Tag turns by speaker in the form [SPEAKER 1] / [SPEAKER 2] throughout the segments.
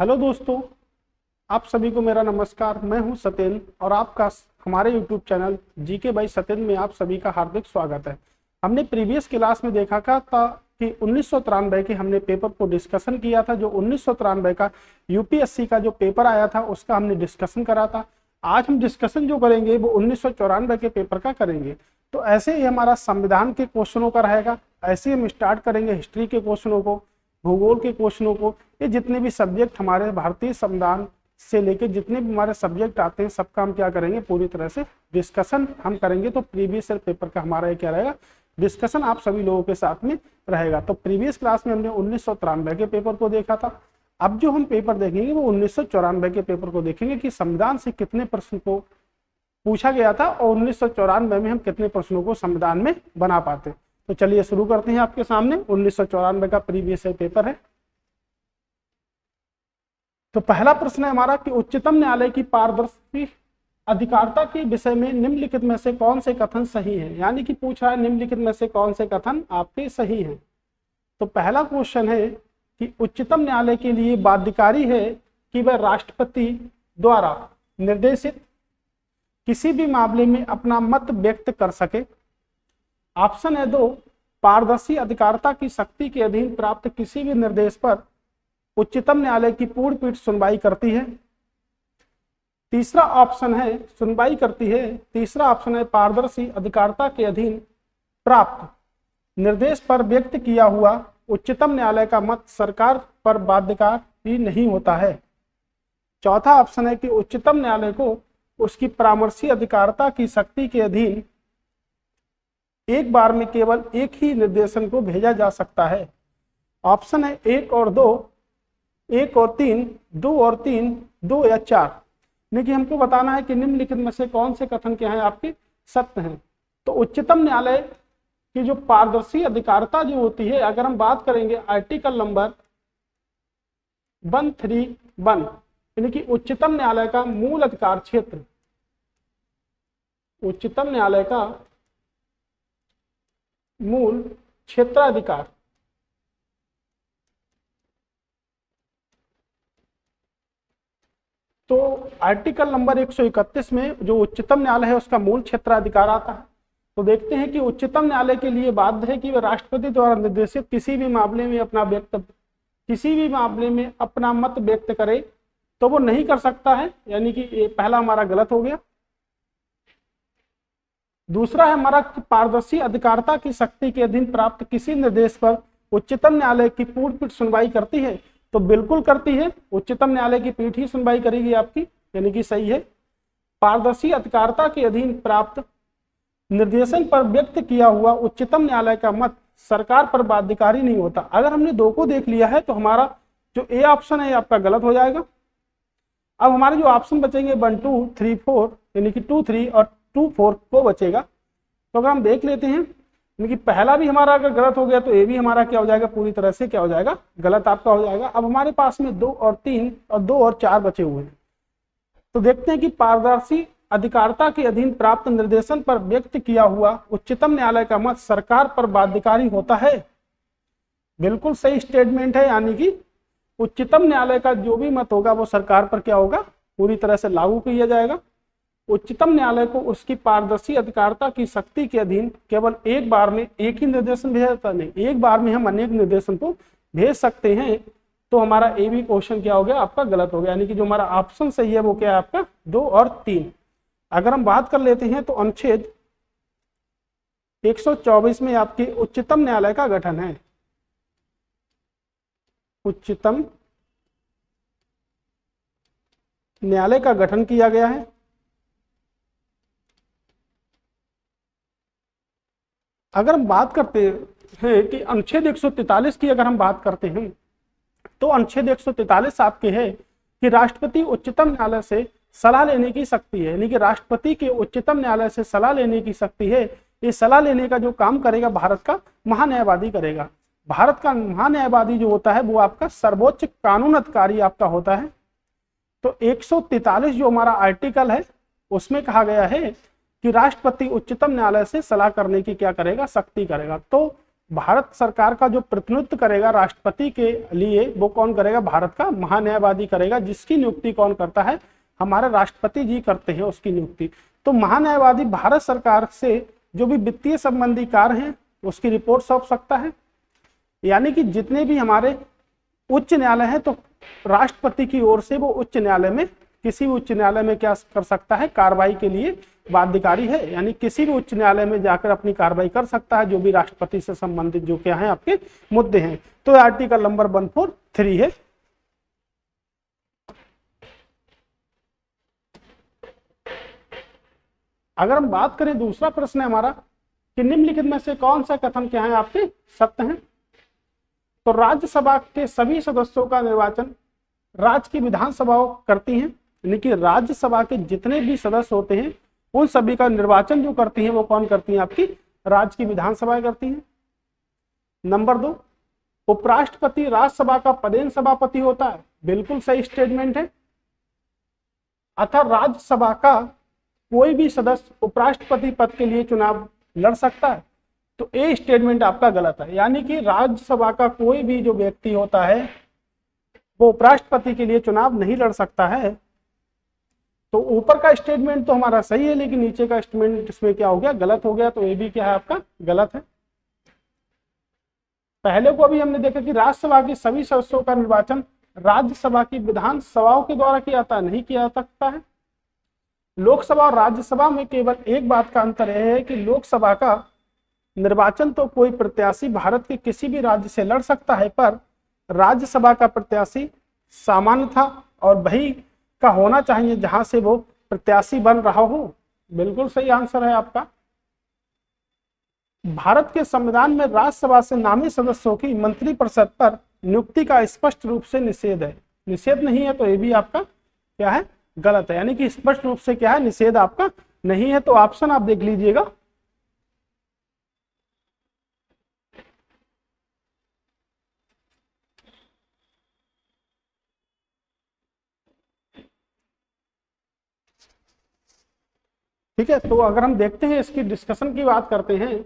[SPEAKER 1] Hello दोस्तों, आप सभी को मेरा नमस्कार। मैं हूं सत्येंद्र और आपका हमारे YouTube channel GK by Satyendra में आप सभी का हार्दिक स्वागत है। हमने प्रीवियस क्लास में देखा था कि 1993 के हमने पेपर को डिस्कशन किया था। जो 1993 का यूपीएससी का जो पेपर आया था उसका हमने डिस्कशन करा था। आज हम डिस्कशन जो करेंगे वो 1994 के पेपर का करेंगे। तो ऐसे ही हमारा संविधान के क्वेश्चनों का रहेगा। ऐसे ही हम स्टार्ट करेंगे हिस्ट्री के क्वेश्चनों को, भूगोल के क्वेश्चनों को। ये जितने भी सब्जेक्ट हमारे भारतीय संविधान से लेके जितने भी हमारे सब्जेक्ट आते हैं सबका हम क्या करेंगे, पूरी तरह से डिस्कशन हम करेंगे। तो प्रीवियस ईयर पेपर का हमारा ये क्या रहेगा, डिस्कशन आप सभी लोगों के साथ में रहेगा। तो प्रीवियस क्लास में हमने 1993 के पेपर को देखा था। अब जो हम पेपर देखेंगे वो 1994 के पेपर को देखेंगे कि संविधान से कितने प्रश्न को पूछा गया था और 1994 में हम कितने प्रश्नों को संविधान में बना पाते। तो चलिए शुरू करते हैं। आपके सामने 1994 का प्रीवियस ईयर पेपर है। तो पहला प्रश्न है हमारा कि उच्चतम न्यायालय की पारदर्शी अधिकारिता के विषय में निम्नलिखित में से कौन से कथन सही है। यानी कि पूछ रहा है निम्नलिखित में से कौन से कथन आपके सही हैं। तो पहला क्वेश्चन है कि उच्चतम न्यायालय के लिए बाध्यकारी है कि वह राष्ट्रपति द्वारा निर्देशित किसी भी मामले में अपना मत व्यक्त कर सके। ऑप्शन है 2, पारदर्शी अधिकारिता की शक्ति के अधीन प्राप्त किसी भी निर्देश पर उच्चतम न्यायालय की पूर्ण पीठ सुनवाई करती है। तीसरा ऑप्शन है सुनवाई करती है। तीसरा ऑप्शन है पारदर्शी अधिकारिता के अधीन प्राप्त निर्देश पर व्यक्त किया हुआ उच्चतम न्यायालय का मत सरकार पर बाध्यकारी नहीं होता है। चौथा ऑप्शन है कि उच्चतम न्यायालय को उसकी परामर्शी अधिकारिता की शक्ति के अधीन एक बार में केवल एक ही निर्देशन को भेजा जा सकता है। ऑप्शन है 1 और 2, 1 और 3, 2 और 3, 2 या 4। लेकिन हमको बताना है कि निम्नलिखित में से कौन से कथन क्या है आपके सत्य हैं। तो उच्चतम न्यायालय की जो पारदर्शी अधिकारिता जो होती है, अगर हम बात करेंगे आर्टिकल नंबर 131, यानी कि उच्चतम न्यायालय का मूल अधिकार क्षेत्र, उच्चतम न्यायालय का मूल क्षेत्राधिकार, तो आर्टिकल नंबर 131 में जो उच्चतम न्यायालय है उसका मूल क्षेत्राधिकार आता है। तो देखते हैं कि उच्चतम न्यायालय के लिए बाध्य है कि वह राष्ट्रपति द्वारा निर्देशित किसी भी मामले में अपना मत व्यक्त करे। तो वो नहीं कर सकता है, यानी कि ये पहला हमारा गलत हो गया। दूसरा है हमारा पारदर्शी अधिकारिता की शक्ति के अधीन प्राप्त किसी निर्देश पर उच्चतम न्यायालय की पूर्ण पीठ सुनवाई करती है। तो बिल्कुल करती है, उच्चतम न्यायालय की पीठ ही सुनवाई करेगी आपकी, यानी कि सही है। पारदर्शी अधिकारिता के अधीन प्राप्त निर्देशन पर व्यक्त किया हुआ उच्चतम न्यायालय का मत सरकार पर बाध्यकारी नहीं होता। अगर हमने 2 को देख लिया है तो हमारा जो ए ऑप्शन है आपका गलत हो जाएगा। अब हमारे जो ऑप्शन बचेंगे 1, 2, 3, 4, यानी कि 2, 3 और 2, 4 को बचेगा। तो अगर हम देख लेते हैं, यानी कि पहला भी हमारा अगर गलत हो गया तो ये भी हमारा क्या हो जाएगा, पूरी तरह से क्या हो जाएगा, गलत आपका हो जाएगा। अब हमारे पास में 2 और 3 और 2 और 4 बचे हुए हैं। तो देखते हैं कि पारदर्शी अधिकारिता के अधीन प्राप्त निर्देशन पर व्यक्त किया हुआ उच्चतम न्यायालय का मत सरकार पर बाध्यकारी होता है। बिल्कुल सही स्टेटमेंट है, यानी कि उच्चतम न्यायालय का जो भी मत होगा वो सरकार पर क्या होगा, पूरी तरह से लागू किया जाएगा। उच्चतम न्यायालय को उसकी पारदर्शी अधिकारिता की शक्ति के अधीन केवल एक बार में एक ही निर्देशन भेजा जाता नहीं, एक बार में हम अनेक निर्देशन को भेज सकते हैं। तो हमारा ए भी क्वेश्चन क्या हो गया, आपका गलत हो गया। यानी कि जो हमारा ऑप्शन सही है वो क्या है आपका 2 और 3। अगर हम बात कर लेते हैं तो अनुच्छेद 124 में आपके उच्चतम न्यायालय का गठन है। उच्चतम न्यायालय का गठन किया गया है। अगर हम बात करते हैं कि अनुच्छेद 143 की अगर हम बात करते हैं तो अनुच्छेद 143 आपके है कि राष्ट्रपति उच्चतम न्यायालय से सलाह लेने की शक्ति है, यानी कि राष्ट्रपति के उच्चतम न्यायालय से सलाह लेने की शक्ति है। ये सलाह लेने का जो काम करेगा भारत का महान्यायवादी करेगा। भारत का महान्यायवादी जो होता है वो आपका सर्वोच्च कानून अधिकारी आपका होता है। तो 143 जो हमारा आर्टिकल है उसमें कहा गया है कि राष्ट्रपति उच्चतम न्यायालय से सलाह करने की क्या करेगा, शक्ति करेगा। तो भारत सरकार का जो प्रतिनिधित्व करेगा राष्ट्रपति के लिए, वो कौन करेगा? भारत का महान्यायवादी करेगा, जिसकी नियुक्ति कौन करता है? हमारे राष्ट्रपति जी करते हैं उसकी नियुक्ति। तो महान्यायवादी भारत सरकार से जो भी वित्तीय संबंधी कार्य हैं उसकी रिपोर्ट सौंप सकता है। यानी कि जितने भी हमारे उच्च न्यायालय हैं, तो राष्ट्रपति की ओर से वो उच्च न्यायालय में, किसी भी उच्च न्यायालय में क्या कर सकता है? कार्रवाई के लिए बाध्यकारी है। यानी किसी भी उच्च न्यायालय में जाकर अपनी कार्रवाई कर सकता है, जो भी राष्ट्रपति से संबंधित जो क्या है आपके मुद्दे हैं। तो आर्टिकल नंबर 143 है। अगर हम बात करें, दूसरा प्रश्न है हमारा कि निम्नलिखित में से कौन सा कथन क्या है आपके सत्य हैं? तो राज्यसभा के सभी सदस्यों का निर्वाचन राज्य की विधानसभाओं करती हैं। यानी कि राज्यसभा के जितने भी सदस्य होते हैं उन सभी का निर्वाचन जो करती हैं वो कौन करती हैं? आपकी राज्य की विधानसभाएं करती हैं। नंबर 2, उपराष्ट्रपति राज्यसभा का पदेन सभापति होता है। बिल्कुल सही स्टेटमेंट है। अतः राज्यसभा का कोई भी सदस्य उपराष्ट्रपति पद के लिए चुनाव लड़ सकता है। तो ए स्टेटमेंट आपका गलत है। यानी कि राज्यसभा का कोई भी जो व्यक्ति होता है वो उपराष्ट्रपति के लिए चुनाव नहीं लड़ सकता है। तो ऊपर का स्टेटमेंट तो हमारा सही है, लेकिन नीचे का स्टेटमेंट इसमें क्या हो गया? गलत हो गया। तो ये भी क्या है आपका? गलत है। पहले को अभी हमने देखा कि राज्यसभा के सभी सदस्यों का निर्वाचन राज्यसभा की विधानसभाओं के द्वारा किया जाता, नहीं किया जा सकता है। लोकसभा और राज्यसभा में केवल एक बात का अंतर है कि लोकसभा का निर्वाचन तो कोई प्रत्याशी भारत के किसी भी राज्य से लड़ सकता है, पर राज्यसभा का प्रत्याशी सामान्य था और वही का होना चाहिए जहां से वो प्रत्याशी बन रहा हो। बिल्कुल सही आंसर है आपका। भारत के संविधान में राज्यसभा से नामित सदस्यों की मंत्रिपरिषद पर नियुक्ति का स्पष्ट रूप से निषेध है। निषेध नहीं है, तो ये भी आपका क्या है? गलत है। यानी कि स्पष्ट रूप से क्या है? निषेध आपका नहीं है। तो ऑप्शन आप देख लीजिएगा। ठीक है। तो अगर हम देखते हैं, इसकी डिस्कशन की बात करते हैं,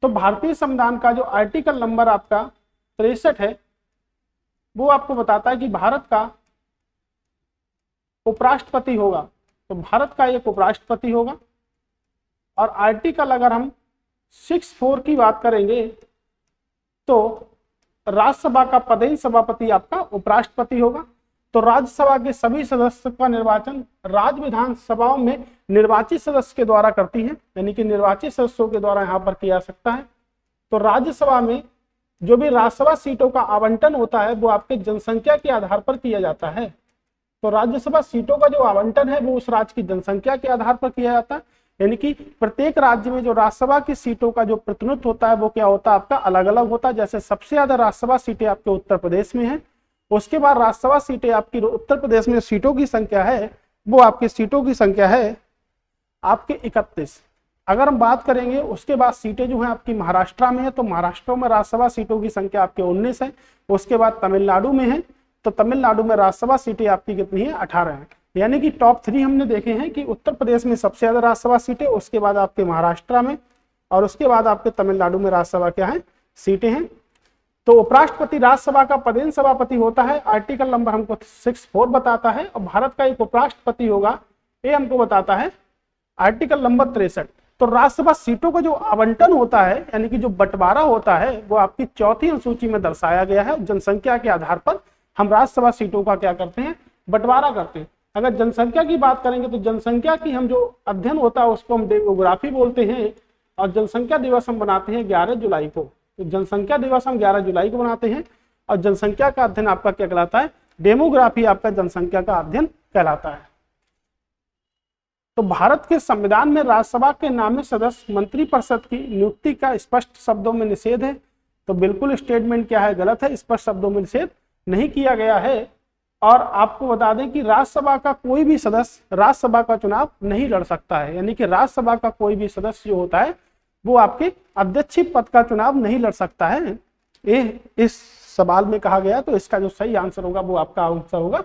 [SPEAKER 1] तो भारतीय संविधान का जो आर्टिकल नंबर आपका 63 है वो आपको बताता है कि भारत का उपराष्ट्रपति होगा। तो भारत का एक उपराष्ट्रपति होगा। और आर्टिकल अगर हम 64 की बात करेंगे तो राज्यसभा का पदेन सभापति आपका उपराष्ट्रपति होगा। तो राज्यसभा के सभी सदस्यों का निर्वाचन राज्य विधानसभाओं में निर्वाचित सदस्य के द्वारा करती है। यानी कि निर्वाचित सदस्यों के द्वारा यहाँ पर किया जा सकता है। तो राज्यसभा में जो भी राज्यसभा सीटों का आवंटन होता है वो आपके जनसंख्या के आधार पर किया जाता है। तो राज्यसभा सीटों का जो आवंटन है वो उस राज्य की जनसंख्या के आधार पर किया जाता है। यानी कि प्रत्येक राज्य में जो राज्यसभा की सीटों का जो प्रतिनिधित्व होता है वो क्या होता है? आपका अलग अलग होता है। जैसे सबसे ज्यादा राज्यसभा सीटें आपके उत्तर प्रदेश में है, उसके बाद राज्यसभा सीटें आपकी उत्तर प्रदेश में सीटों की संख्या है वो आपकी सीटों की संख्या है आपके 31। अगर हम बात करेंगे उसके बाद सीटें जो है आपकी महाराष्ट्र में है, तो महाराष्ट्र में राज्यसभा सीटों की संख्या आपके 19 है। उसके बाद तमिलनाडु में है, तो तमिलनाडु में राज्यसभा सीटें आपकी कितनी है? 18 है। यानी कि टॉप 3 हमने देखे हैं कि उत्तर प्रदेश में सबसे ज्यादा राज्यसभा सीटें, उसके बाद आपके महाराष्ट्र में, और उसके बाद आपके तमिलनाडु में राज्यसभा क्या है? सीटें हैं। तो उपराष्ट्रपति राज्यसभा का पदेन सभापति होता है। आर्टिकल नंबर हमको 64 बताता है। और भारत का एक उपराष्ट्रपति होगा, ये हमको बताता है आर्टिकल नंबर 63। तो राज्यसभा सीटों का जो आवंटन होता है, यानी कि जो बंटवारा होता है, वो आपकी 4थी अनुसूची में दर्शाया गया है। जनसंख्या के आधार पर हम राज्यसभा सीटों का क्या करते हैं? बंटवारा करते हैं। अगर जनसंख्या की बात करेंगे तो जनसंख्या की हम जो अध्ययन होता है उसको हम डेमोग्राफी बोलते हैं। और जनसंख्या दिवस हम बनाते हैं 11 जुलाई को। तो जनसंख्या दिवस हम 11 जुलाई को बनाते हैं। और जनसंख्या का अध्ययन आपका क्या कहलाता है? डेमोग्राफी आपका जनसंख्या का अध्ययन कहलाता है। तो भारत के संविधान में राज्यसभा के नामित सदस्य मंत्रिपरिषद की नियुक्ति का स्पष्ट शब्दों में निषेध है। तो बिल्कुल स्टेटमेंट क्या है? गलत है। स्पष्ट शब्दों में निषेध नहीं किया गया है। और आपको बता दें कि राज्यसभा का कोई भी सदस्य राज्यसभा का चुनाव नहीं लड़ सकता है। यानी कि राज्यसभा का कोई भी सदस्य जो होता है वो आपके अध्यक्ष पद का चुनाव नहीं लड़ सकता है। ये इस सवाल में कहा गया। तो इसका जो सही आंसर होगा वो आपका आंसर होगा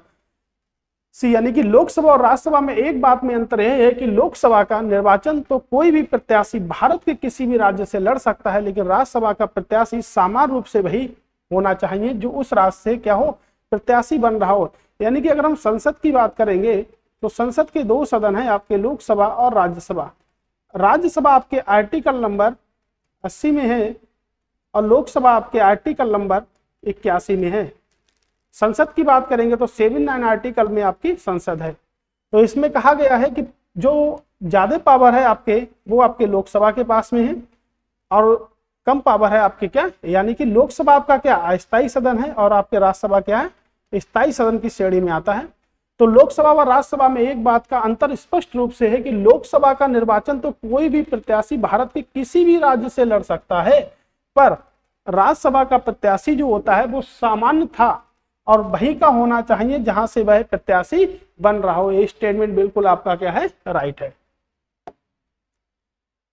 [SPEAKER 1] सी, यानी कि लोकसभा और राज्यसभा में एक बात में अंतर यह है कि लोकसभा का निर्वाचन तो कोई भी प्रत्याशी भारत के किसी भी राज्य से लड़ सकता है, लेकिन राज्यसभा का प्रत्याशी सामान्य रूप से वही होना चाहिए जो उस राज्य से क्या हो, प्रत्याशी बन रहा हो। यानी कि अगर हम संसद की बात करेंगे तो संसद के दो सदन है आपके, लोकसभा और राज्यसभा। राज्यसभा आपके आर्टिकल नंबर 80 में है और लोकसभा आपके आर्टिकल नंबर 81 में है। संसद की बात करेंगे तो 79 आर्टिकल में आपकी संसद है। तो इसमें कहा गया है कि जो ज्यादा पावर है आपके वो आपके लोकसभा के पास में है और कम पावर है आपके क्या, यानी कि लोकसभा आपका क्या अस्थायी सदन है और आपके राज्यसभा क्या है, स्थायी सदन की श्रेणी में आता है। तो लोकसभा व राज्यसभा में एक बात का अंतर स्पष्ट रूप से है कि लोकसभा का निर्वाचन तो कोई भी प्रत्याशी भारत के किसी भी राज्य से लड़ सकता है, पर राज्यसभा का प्रत्याशी जो होता है वो सामान्य था और वही का होना चाहिए जहां से वह प्रत्याशी बन रहा हो। ये स्टेटमेंट बिल्कुल आपका क्या है, राइट है।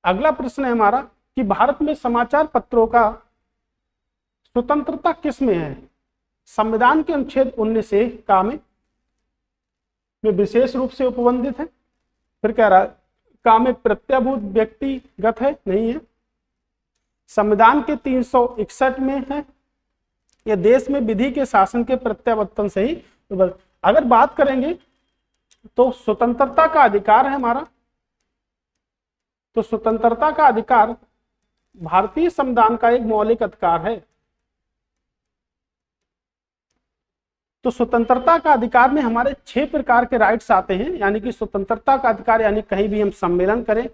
[SPEAKER 1] अगला प्रश्न है हमारा कि भारत में समाचार पत्रों का स्वतंत्रता किस में है? संविधान के अनुच्छेद 19A का में विशेष रूप से उपबंधित है। फिर कह रहा है का में प्रत्याभूत व्यक्तिगत है, नहीं है। संविधान के 361 में है। यह देश में विधि के शासन के प्रत्यावर्तन से ही। अगर बात करेंगे तो स्वतंत्रता का अधिकार है हमारा, तो स्वतंत्रता का अधिकार भारतीय संविधान का एक मौलिक अधिकार है। तो स्वतंत्रता का अधिकार में हमारे 6 प्रकार के राइट्स आते हैं, यानी कि स्वतंत्रता का अधिकार यानी कहीं भी हम सम्मेलन करें,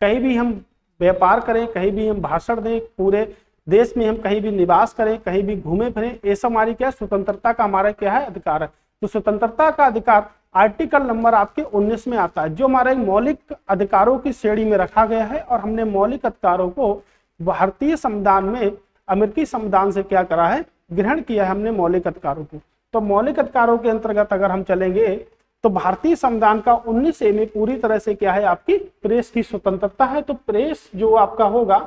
[SPEAKER 1] कहीं भी हम व्यापार करें, कहीं भी हम भाषण दें, पूरे देश में हम कहीं भी निवास करें, कहीं भी घूमे फिरें, ये सब हमारी क्या स्वतंत्रता का हमारा क्या है, अधिकार है। तो स्वतंत्रता का अधिकार आर्टिकल नंबर आपके 19 में आता है, जो हमारे मौलिक अधिकारों की श्रेणी में रखा गया है और हमने मौलिक अधिकारों को भारतीय संविधान में अमेरिकी संविधान से क्या करा है, ग्रहण किया है हमने मौलिक अधिकारों को। तो मौलिक अधिकारों के अंतर्गत अगर हम चलेंगे तो भारतीय संविधान का 19A में पूरी तरह से क्या है, आपकी प्रेस की स्वतंत्रता है। तो प्रेस जो आपका होगा,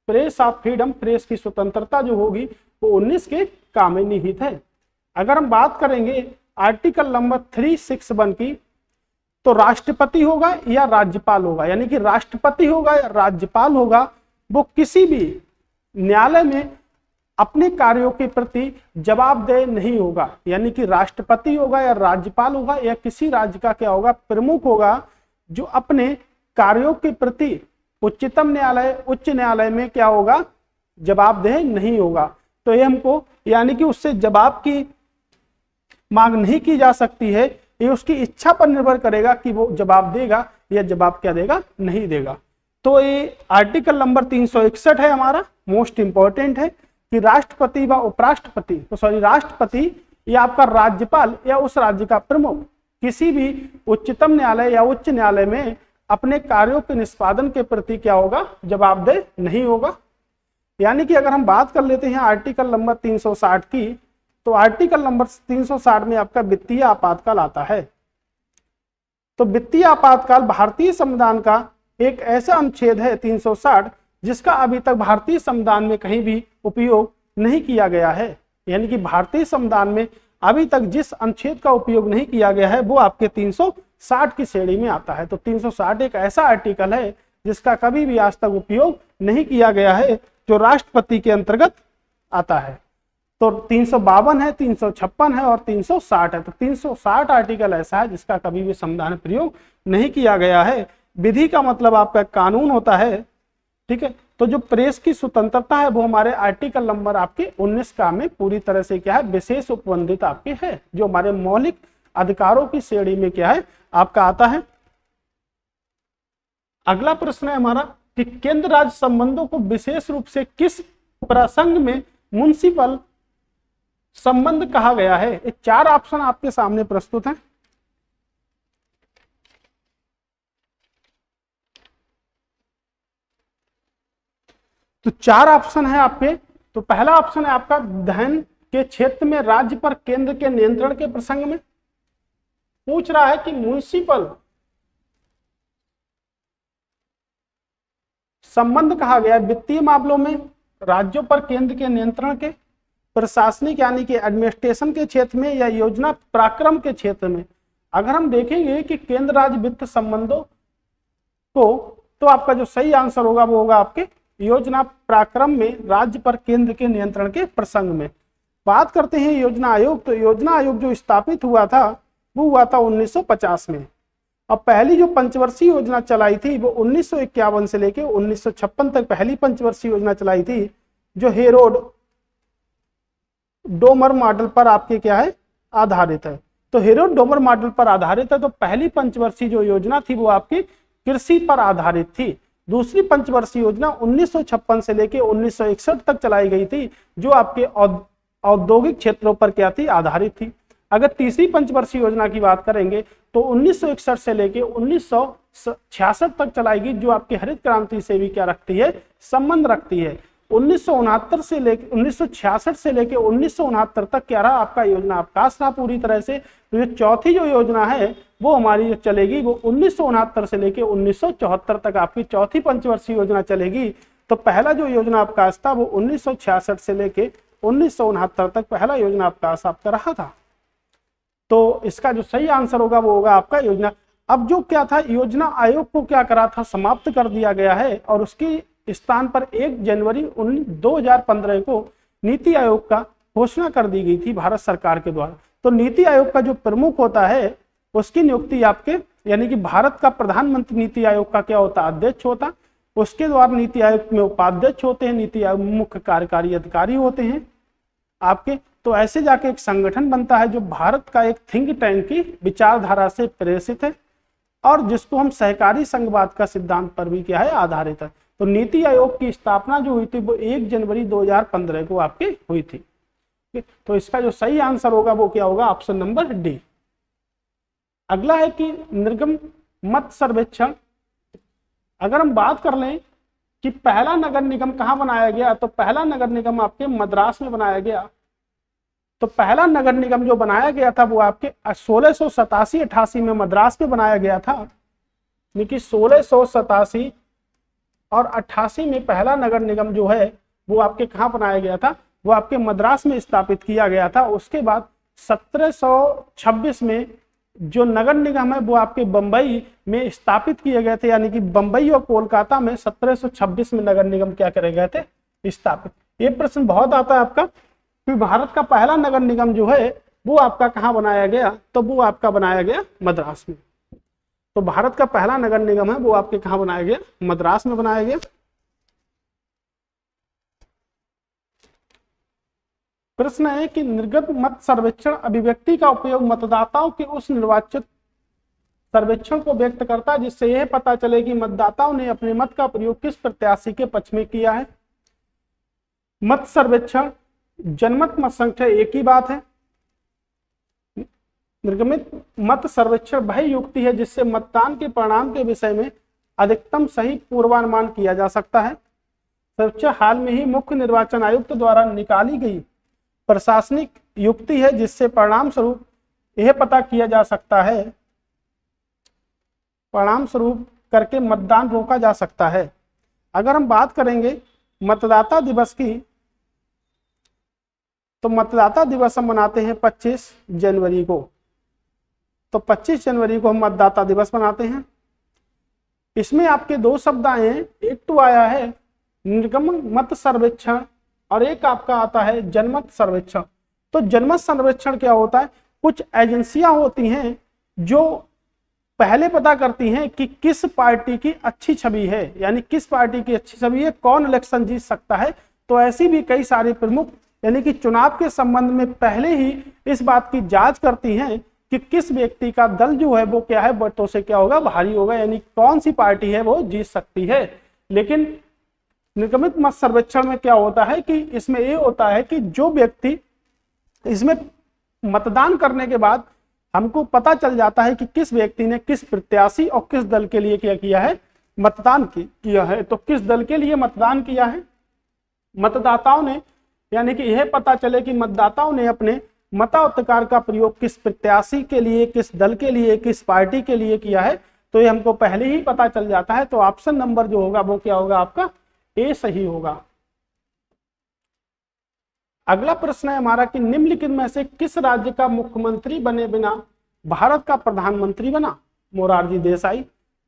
[SPEAKER 1] प्रेस ऑफ फ्रीडम, प्रेस की स्वतंत्रता जो होगी वो 19 के का में निहित है। अगर हम बात करेंगे आर्टिकल नंबर 361 की, तो राष्ट्रपति होगा या राज्यपाल होगा, यानी कि राष्ट्रपति होगा या राज्यपाल होगा, वो किसी भी न्यायालय में अपने कार्यों के प्रति जवाबदेह नहीं होगा। यानी कि राष्ट्रपति होगा या राज्यपाल होगा या किसी राज्य का क्या होगा, प्रमुख होगा, जो अपने कार्यों के प्रति उच्चतम न्यायालय, उच्च न्यायालय में क्या होगा, जवाबदेह नहीं होगा। तो ये हमको यानी कि उससे जवाब की मांग नहीं की जा सकती है, ये उसकी इच्छा पर निर्भर करेगा कि वो जवाब देगा या जवाब क्या देगा, नहीं देगा। तो ये आर्टिकल नंबर 361 है हमारा, मोस्ट इंपॉर्टेंट है कि राष्ट्रपति व उपराष्ट्रपति, तो सॉरी राष्ट्रपति या आपका राज्यपाल या उस राज्य का प्रमुख किसी भी उच्चतम न्यायालय या उच्च न्यायालय में अपने कार्यों के निष्पादन के प्रति क्या होगा, जवाबदेह नहीं होगा। यानी कि अगर हम बात कर लेते हैं आर्टिकल नंबर 360 की, तो आर्टिकल नंबर 360 में आपका वित्तीय आपातकाल आता है। तो वित्तीय आपातकाल भारतीय संविधान का एक ऐसा अनुच्छेद है 360 जिसका अभी तक भारतीय संविधान में कहीं भी उपयोग नहीं किया गया है। यानी कि भारतीय संविधान में अभी तक जिस अनुच्छेद का उपयोग नहीं किया गया है वो आपके 360 की श्रेणी में आता है। तो 360 एक ऐसा आर्टिकल है जिसका कभी भी आज तक उपयोग नहीं किया गया है, जो राष्ट्रपति के अंतर्गत आता है। तो 352 है, 356 है और 360 है। तो 360 आर्टिकल ऐसा है जिसका कभी भी संविधान में प्रयोग नहीं किया गया है। विधि का मतलब आपका कानून होता है, ठीक है। तो जो प्रेस की स्वतंत्रता है वो हमारे आर्टिकल नंबर आपके 19 का में पूरी तरह से क्या है, विशेष उपबंधित आपके है, जो हमारे मौलिक अधिकारों की श्रेणी में क्या है, आपका आता है। अगला प्रश्न है हमारा कि केंद्र राज्य संबंधों को विशेष रूप से किस प्रसंग में म्युनिसिपल संबंध कहा गया है? ये 4 ऑप्शन आपके सामने प्रस्तुत हैं। तो 4 ऑप्शन है आपके। तो पहला ऑप्शन है आपका धन के क्षेत्र में राज्य पर केंद्र के नियंत्रण के प्रसंग में पूछ रहा है कि म्युनिसिपल संबंध कहा गया है वित्तीय मामलों में राज्यों पर केंद्र के नियंत्रण के, प्रशासनिक यानी कि एडमिनिस्ट्रेशन के क्षेत्र में या योजना पराक्रम के क्षेत्र में। अगर हम देखेंगे कि केंद्र राज्य वित्त संबंधों को, तो आपका जो सही आंसर होगा वो होगा आपके योजना पराक्रम में राज्य पर केंद्र के नियंत्रण के प्रसंग में। बात करते हैं योजना आयोग, तो योजना आयोग जो स्थापित हुआ था वो हुआ था 1950 में। अब पहली जो पंचवर्षीय योजना चलाई थी वो 1951 से लेकर 1956 तक पहली पंचवर्षीय योजना चलाई थी, जो हेरोड डोमर मॉडल पर आपके क्या है आधारित है। तो हेरोड डोमर मॉडल पर आधारित है। तो पहली पंचवर्षीय जो योजना थी वो आपकी कृषि पर आधारित थी। दूसरी पंचवर्षीय योजना 1956 से लेकर 1961 तक चलाई गई थी, जो आपके औद्योगिक क्षेत्रों पर क्या थी आधारित थी। अगर तीसरी पंचवर्षीय योजना की बात करेंगे तो 1961 से लेकर 1966 तक चलाई गई, जो आपकी हरित क्रांति से भी क्या रखती है संबंध रखती है। 1969 से लेकर 1966 से लेकर 1969 तक क्या रहा आपका योजना अवकाश रहा पूरी तरह से। तो जो चौथी जो योजना है वो हमारी जो चलेगी वो 1969 से लेकर 1974 तक आपकी चौथी पंचवर्षीय योजना चलेगी। तो पहला जो योजना अवकाश था वो 1966 से लेकर 1969 तक पहला योजना अवकाश आपका रहा था। तो इसका जो सही आंसर होगा वो होगा आपका योजना। अब जो क्या था योजना आयोग को क्या करा था समाप्त कर दिया गया है, और उसकी स्थान पर 1 जनवरी 2015 को नीति आयोग का घोषणा कर दी गई थी भारत सरकार के द्वारा। तो नीति आयोग का जो प्रमुख होता है उसकी नियुक्ति आपके यानी कि भारत का प्रधानमंत्री नीति आयोग का क्या होता है अध्यक्ष होता, उसके द्वारा नीति आयोग में उपाध्यक्ष होते हैं, नीति आयोग मुख्य कार्यकारी अधिकारी होते हैं आपके। तो ऐसे जाके एक संगठन बनता है जो भारत का एक थिंक टैंक की विचारधारा से प्रेरित है, और जिसको हम सहकारी संघवाद का सिद्धांत पर भी क्या है आधारित है। तो नीति आयोग की स्थापना जो हुई थी वो 1 जनवरी 2015 को आपकी हुई थी। तो इसका जो सही आंसर होगा वो क्या होगा ऑप्शन नंबर डी। अगला है कि निर्गम मत सर्वेक्षण। अगर हम बात कर लें कि पहला नगर निगम कहाँ बनाया गया, तो पहला नगर निगम आपके मद्रास में बनाया गया। तो पहला नगर निगम जो बनाया गया था वो आपके 1687-88 में मद्रास में बनाया गया था, यानी कि 1687 और 88 में पहला नगर निगम जो है वो आपके कहाँ बनाया गया था, वो आपके मद्रास में स्थापित किया गया था। उसके बाद 1726 में जो नगर निगम है वो आपके बंबई में स्थापित किए गए थे, यानी कि बंबई और कोलकाता में 1726 में नगर निगम क्या करे गए थे स्थापित। ये प्रश्न बहुत आता है आपका कि भारत का पहला नगर निगम जो है वो आपका कहाँ बनाया गया, तो वो आपका बनाया गया मद्रास में। तो भारत का पहला नगर निगम है वो आपके कहाँ बनाया गया, मद्रास में बनाया गया। प्रश्न है कि निर्गत मत सर्वेक्षण अभिव्यक्ति का उपयोग मतदाताओं के उस निर्वाचित सर्वेक्षण को व्यक्त करता है जिससे यह पता चले कि मतदाताओं ने अपने मत का प्रयोग किस प्रत्याशी के पक्ष में किया है। मत सर्वेक्षण जनमत मत संख्या एक ही बात है। निर्गमित मत सर्वेक्षण वह युक्ति है जिससे मतदान के परिणाम के विषय में अधिकतम सही पूर्वानुमान किया जा सकता है। सर्वेक्षण हाल में ही मुख्य निर्वाचन आयुक्त द्वारा निकाली गई प्रशासनिक युक्ति है जिससे परिणाम स्वरूप यह पता किया जा सकता है, परिणाम स्वरूप करके मतदान रोका जा सकता है। अगर हम बात करेंगे मतदाता दिवस की, तो मतदाता दिवस हम मनाते हैं 25 जनवरी को। तो 25 जनवरी को हम मतदाता दिवस मनाते हैं। इसमें आपके दो शब्द आए हैं, एक तो आया है निर्गमन मत सर्वेक्षण और एक आपका आता है जनमत सर्वेक्षण। तो जनमत सर्वेक्षण क्या होता है, कुछ एजेंसियां होती हैं जो पहले पता करती हैं कि किस पार्टी की अच्छी छवि है, यानी किस पार्टी की अच्छी छवि है, कौन इलेक्शन जीत सकता है। तो ऐसी भी कई सारे प्रमुख यानी कि चुनाव के संबंध में पहले ही इस बात की जांच करती हैं कि किस व्यक्ति का दल जो है वो क्या है वोटों से क्या होगा भारी होगा, यानी कौन सी पार्टी है वो जीत सकती है। लेकिन निर्गमित मत सर्वेक्षण में क्या होता है कि इसमें ये होता है कि जो व्यक्ति इसमें मतदान करने के बाद हमको पता चल जाता है कि किस व्यक्ति ने किस प्रत्याशी और किस दल के लिए क्या किया है, मतदान किया है। तो किस दल के लिए मतदान किया है मतदाताओं ने, यानी कि यह पता चले कि मतदाताओं ने अपने मताधिकार का प्रयोग किस प्रत्याशी के लिए, किस दल के लिए, किस पार्टी के लिए किया है, तो ये हमको पहले ही पता चल जाता है। तो ऑप्शन नंबर जो होगा वो क्या होगा आपका ए सही होगा। अगला प्रश्न है हमारा कि निम्नलिखित में से किस राज्य का मुख्यमंत्री बने बिना भारत का प्रधानमंत्री बना? मोरारजी देसाई,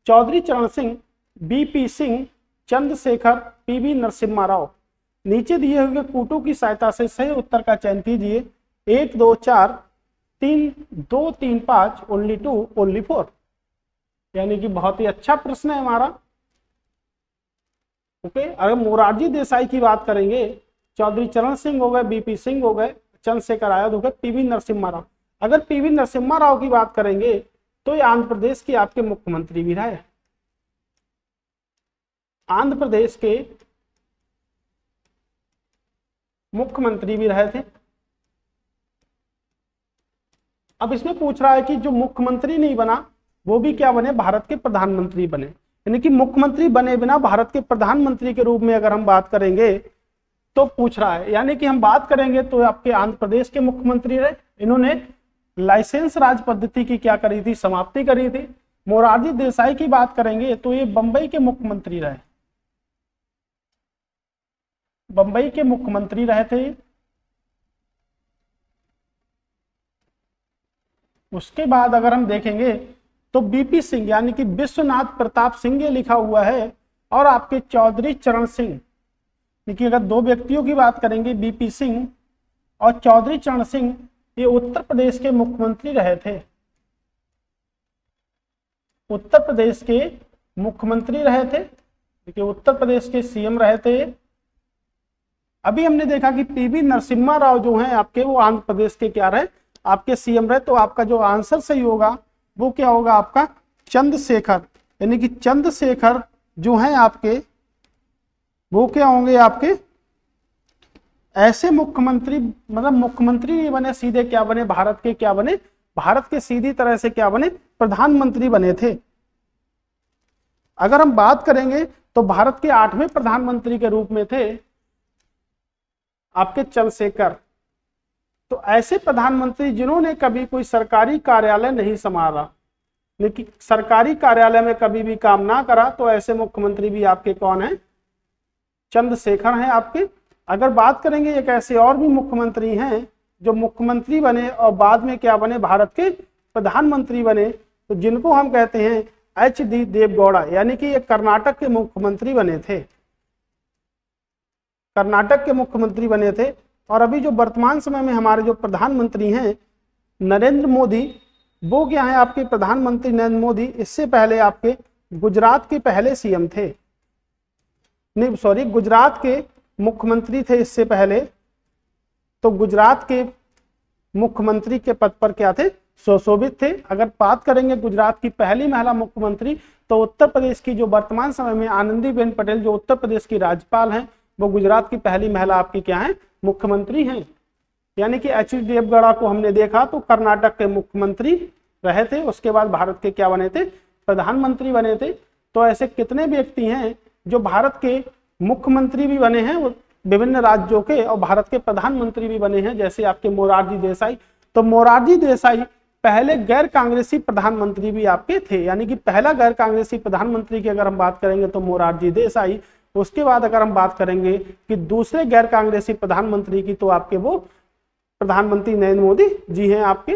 [SPEAKER 1] चौधरी चरण सिंह, बीपी सिंह, चंद्रशेखर, पीवी नरसिम्हा राव। नीचे दिए हुए कूटों की सहायता से सही उत्तर का चयन कीजिए। 1, 2, 4, 3, 2, 3, 5, ओनली 2, ओनली 4। यानी कि बहुत ही अच्छा प्रश्न है हमारा। ओके, अगर मोरारजी देसाई की बात करेंगे, चौधरी चरण सिंह हो गए, बीपी सिंह हो गए, चंद्रशेखर आजाद हो गए, पीवी नरसिम्हा राव। अगर पीवी नरसिम्हा राव की बात करेंगे तो ये आंध्र प्रदेश के आपके मुख्यमंत्री भी रहे। आंध्र प्रदेश के मुख्यमंत्री भी रहे थे। अब इसमें पूछ रहा है कि जो मुख्यमंत्री नहीं बना वो भी क्या बने? भारत के प्रधानमंत्री बने। यानी कि मुख्यमंत्री बने बिना भारत के प्रधानमंत्री के रूप में अगर हम बात करेंगे तो पूछ रहा है। यानी कि हम बात करेंगे तो आपके आंध्र प्रदेश के मुख्यमंत्री रहे। इन्होंने लाइसेंस राज पद्धति की क्या करी थी? समाप्ति करी थी। मोरारजी देसाई की बात करेंगे तो ये बंबई के मुख्यमंत्री रहे। बंबई के मुख्यमंत्री रहे थे। उसके बाद अगर हम देखेंगे तो बीपी सिंह यानी कि विश्वनाथ प्रताप सिंह ये लिखा हुआ है, और आपके चौधरी चरण सिंह। देखिए, अगर दो व्यक्तियों की बात करेंगे, बीपी सिंह और चौधरी चरण सिंह, ये उत्तर प्रदेश के मुख्यमंत्री रहे थे। उत्तर प्रदेश के मुख्यमंत्री रहे थे। देखिए, उत्तर प्रदेश के सीएम रहे थे। अभी हमने देखा कि पीवी नरसिम्हा राव जो हैं आपके, वो आंध्र प्रदेश के क्या रहे? आपके सीएम रहे। तो आपका जो आंसर सही होगा वो क्या होगा? आपका चंद्रशेखर। यानी कि चंद्रशेखर जो हैं आपके, वो क्या होंगे? आपके ऐसे मुख्यमंत्री, मतलब मुख्यमंत्री नहीं बने, सीधे क्या बने? भारत के क्या बने? भारत के सीधी तरह से क्या बने? प्रधानमंत्री बने थे। अगर हम बात करेंगे तो भारत के 8वें प्रधानमंत्री के रूप में थे आपके चंद्रशेखर। तो ऐसे प्रधानमंत्री जिन्होंने कभी कोई सरकारी कार्यालय नहीं संभाला, लेकिन सरकारी कार्यालय में कभी भी काम ना करा, तो ऐसे मुख्यमंत्री भी आपके कौन है? चंद्रशेखर हैं आपके। अगर बात करेंगे एक ऐसे और भी मुख्यमंत्री हैं जो मुख्यमंत्री बने और बाद में क्या बने? भारत के प्रधानमंत्री बने, तो जिनको हम कहते हैं एच.डी. देवगौड़ा। यानी कि ये कर्नाटक के मुख्यमंत्री बने थे। कर्नाटक के मुख्यमंत्री बने थे। और अभी जो वर्तमान समय में हमारे जो प्रधानमंत्री हैं नरेंद्र मोदी, वो क्या है? आपके प्रधानमंत्री नरेंद्र मोदी इससे पहले आपके गुजरात के पहले सीएम थे। नहीं सॉरी, गुजरात के मुख्यमंत्री थे इससे पहले। तो गुजरात के मुख्यमंत्री के पद पर क्या थे? सुशोभित थे। अगर बात करेंगे गुजरात की पहली महिला मुख्यमंत्री, तो उत्तर प्रदेश की जो वर्तमान समय में आनंदीबेन पटेल जो उत्तर प्रदेश की राज्यपाल हैं, वो गुजरात की पहली महिला आपकी क्या है? मुख्यमंत्री हैं। यानी कि एच.डी. देवगौड़ा को हमने देखा तो कर्नाटक के मुख्यमंत्री रहे थे, उसके बाद भारत के क्या बने थे? प्रधानमंत्री बने थे। तो ऐसे कितने व्यक्ति हैं जो भारत के मुख्यमंत्री भी बने हैं विभिन्न राज्यों के, और भारत के प्रधानमंत्री भी बने हैं, जैसे आपके मोरारजी देसाई। तो मोरारजी देसाई पहले गैर कांग्रेसी प्रधानमंत्री भी आपके थे। यानी कि पहला गैर कांग्रेसी प्रधानमंत्री की अगर हम बात करेंगे तो मोरारजी देसाई। उसके बाद अगर हम बात करेंगे कि दूसरे गैर कांग्रेसी प्रधानमंत्री की, तो आपके वो प्रधानमंत्री नरेंद्र मोदी जी हैं आपके।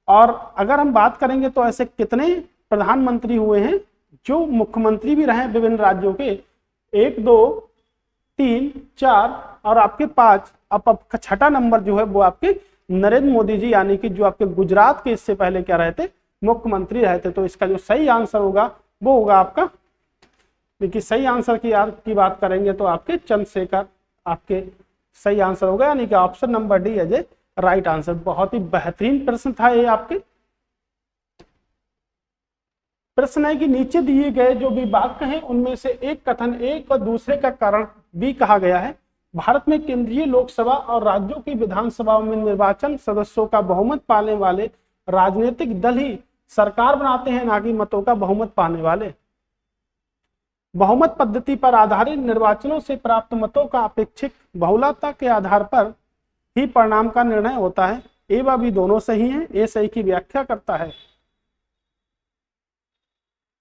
[SPEAKER 1] और अगर हम बात करेंगे तो ऐसे कितने प्रधानमंत्री हुए हैं जो मुख्यमंत्री भी रहे विभिन्न राज्यों के? 1, 2, 3, 4 और आपके 5। अब छठा नंबर जो है वो आपके नरेंद्र मोदी जी, यानी कि जो आपके गुजरात के इससे पहले क्या रहते? मुख्यमंत्री रहते। तो इसका जो सही आंसर होगा वो होगा आपका, देखिए सही आंसर की बात करेंगे तो आपके चंद्रशेखर आपके सही आंसर होगा। यानी कि ऑप्शन नंबर डी है जे राइट आंसर। बहुत ही बेहतरीन प्रश्न था ये आपके। प्रश्न है कि नीचे दिए गए जो भी वाक्य हैं उनमें से एक कथन एक और दूसरे का कारण भी कहा गया है। भारत में केंद्रीय लोकसभा और राज्यों की विधानसभाओं में निर्वाचन सदस्यों का बहुमत पाने वाले राजनीतिक दल ही सरकार बनाते हैं, ना कि मतों का बहुमत पाने वाले। बहुमत पद्धति पर आधारित निर्वाचनों से प्राप्त मतों का अपेक्षित बहुलता के आधार पर ही परिणाम का निर्णय होता है। ए व बी दोनों सही हैं। ए सही की व्याख्या करता है,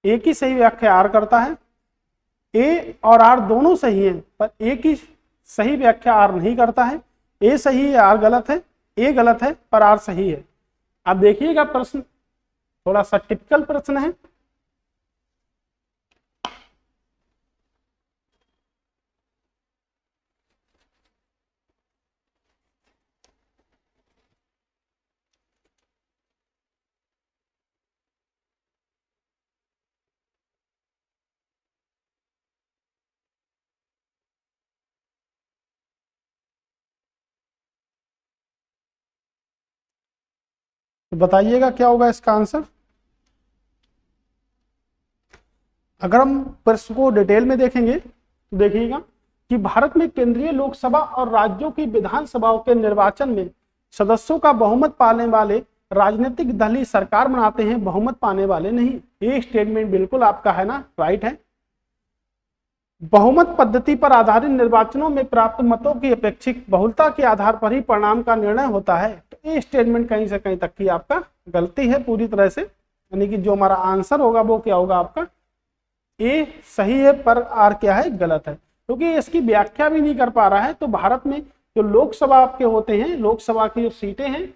[SPEAKER 1] ए की सही व्याख्या आर करता है। ए और आर दोनों सही हैं, पर ए की सही व्याख्या आर नहीं करता है। ए सही है, आर गलत है। ए गलत है पर आर सही है। अब देखिएगा प्रश्न थोड़ा सा टिपिकल प्रश्न है। तो बताइएगा क्या होगा इसका आंसर। अगर हम प्रश्न को डिटेल में देखेंगे तो देखिएगा कि भारत में केंद्रीय लोकसभा और राज्यों की विधानसभाओं के निर्वाचन में सदस्यों का बहुमत पाने वाले राजनीतिक दल ही सरकार बनाते हैं, बहुमत पाने वाले नहीं। ये स्टेटमेंट बिल्कुल आपका है ना, राइट है। बहुमत पद्धति पर आधारित निर्वाचनों में प्राप्त मतों की अपेक्षित बहुलता के आधार पर ही परिणाम का निर्णय होता है। तो ये स्टेटमेंट कहीं से कहीं तक की आपका गलती है पूरी तरह से, यानी कि जो हमारा आंसर होगा वो क्या होगा आपका ए सही है पर आर क्या है गलत है, क्योंकि इसकी व्याख्या भी नहीं कर पा रहा है। तो भारत में जो लोकसभा आपके होते हैं, लोकसभा की जो सीटें हैं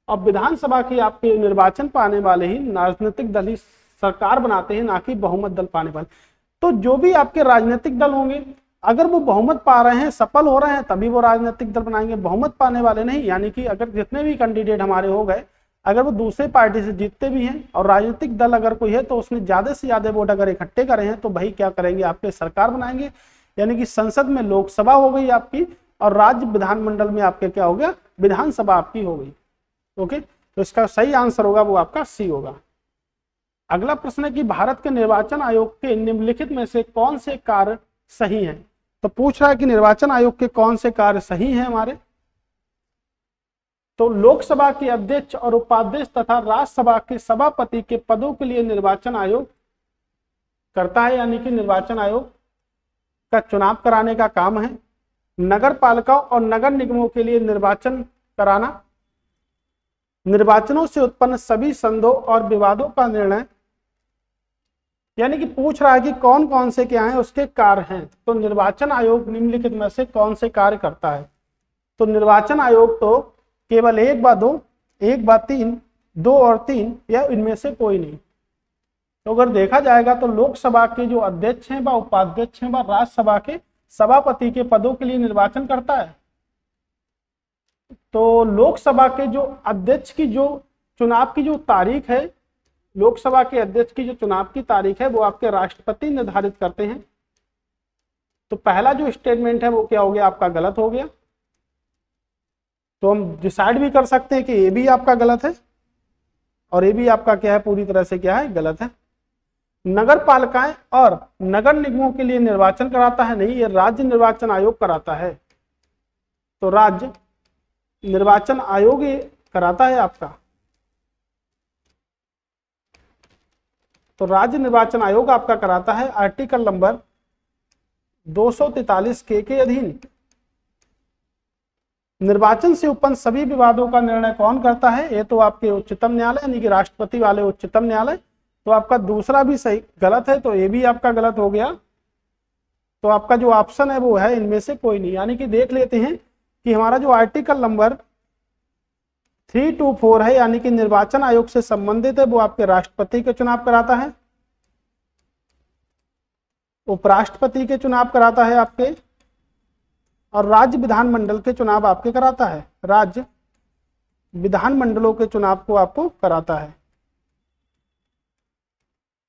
[SPEAKER 1] और विधानसभा की आपके निर्वाचन पाने वाले ही राजनीतिक दल ही सरकार बनाते हैं, ना कि बहुमत दल पाने वाले। तो जो भी आपके राजनीतिक दल होंगे अगर वो बहुमत पा रहे हैं, सफल हो रहे हैं, तभी वो राजनीतिक दल बनाएंगे, बहुमत पाने वाले नहीं। यानी कि अगर जितने भी कैंडिडेट हमारे हो गए अगर वो दूसरे पार्टी से जीतते भी हैं और राजनीतिक दल अगर कोई है तो उसने ज्यादा से ज्यादा वोट अगर इकट्ठे करे हैं तो भाई क्या करेंगे आपके सरकार बनाएंगे। यानी कि संसद में लोकसभा हो गई आपकी और राज्य विधानमंडल में आपके क्या हो गया विधानसभा आपकी हो गई। ओके, तो इसका सही आंसर होगा वो आपका सी होगा। अगला प्रश्न है कि भारत के निर्वाचन आयोग के निम्नलिखित में से कौन से कार्य सही हैं। तो पूछ रहा है कि निर्वाचन आयोग के कौन से कार्य सही हैं हमारे। तो लोकसभा के अध्यक्ष और उपाध्यक्ष तथा राज्यसभा के सभापति के पदों के लिए निर्वाचन आयोग करता है, यानी कि निर्वाचन आयोग का चुनाव कराने का काम है। नगर पालिकाओं और नगर निगमों के लिए निर्वाचन कराना, निर्वाचनों से उत्पन्न सभी संदेहों और विवादों का निर्णय, यानी कि पूछ रहा है कि कौन कौन से क्या हैं उसके कार्य हैं। तो निर्वाचन आयोग निम्नलिखित में से कौन से कार्य करता है। तो निर्वाचन आयोग तो केवल 1 व 2, 1 व 3, 2 और 3 या इनमें से कोई नहीं। तो अगर देखा जाएगा तो लोकसभा के जो अध्यक्ष हैं व उपाध्यक्ष हैं व राज्यसभा के सभापति के पदों के लिए निर्वाचन करता है। तो लोकसभा के जो अध्यक्ष की जो चुनाव की जो तारीख है, लोकसभा के अध्यक्ष की जो चुनाव की तारीख है वो आपके राष्ट्रपति निर्धारित करते हैं। तो पहला जो स्टेटमेंट है वो क्या हो गया आपका गलत हो गया। तो हम डिसाइड भी कर सकते हैं कि ये भी आपका गलत है और ये भी आपका क्या है पूरी तरह से क्या है गलत है। नगर पालिकाएं और नगर निगमों के लिए निर्वाचन कराता है, नहीं, ये राज्य निर्वाचन आयोग कराता है। तो राज्य निर्वाचन आयोग ये कराता है आपका। तो राज्य निर्वाचन आयोग आपका कराता है आर्टिकल नंबर 243 के अधीन। निर्वाचन से उत्पन्न सभी विवादों का निर्णय कौन करता है। ये तो आपके उच्चतम न्यायालय यानी कि राष्ट्रपति वाले उच्चतम न्यायालय। तो आपका दूसरा भी सही गलत है, तो ये भी आपका गलत हो गया। तो आपका जो ऑप्शन है वो है इनमें से कोई नहीं। यानी कि देख लेते हैं कि हमारा जो आर्टिकल नंबर 324 है यानी कि निर्वाचन आयोग से संबंधित है वो आपके राष्ट्रपति के चुनाव कराता है, उपराष्ट्रपति के चुनाव कराता है आपके, और राज्य विधानमंडल के चुनाव आपके कराता है। राज्य विधानमंडलों के चुनाव को आपको कराता है।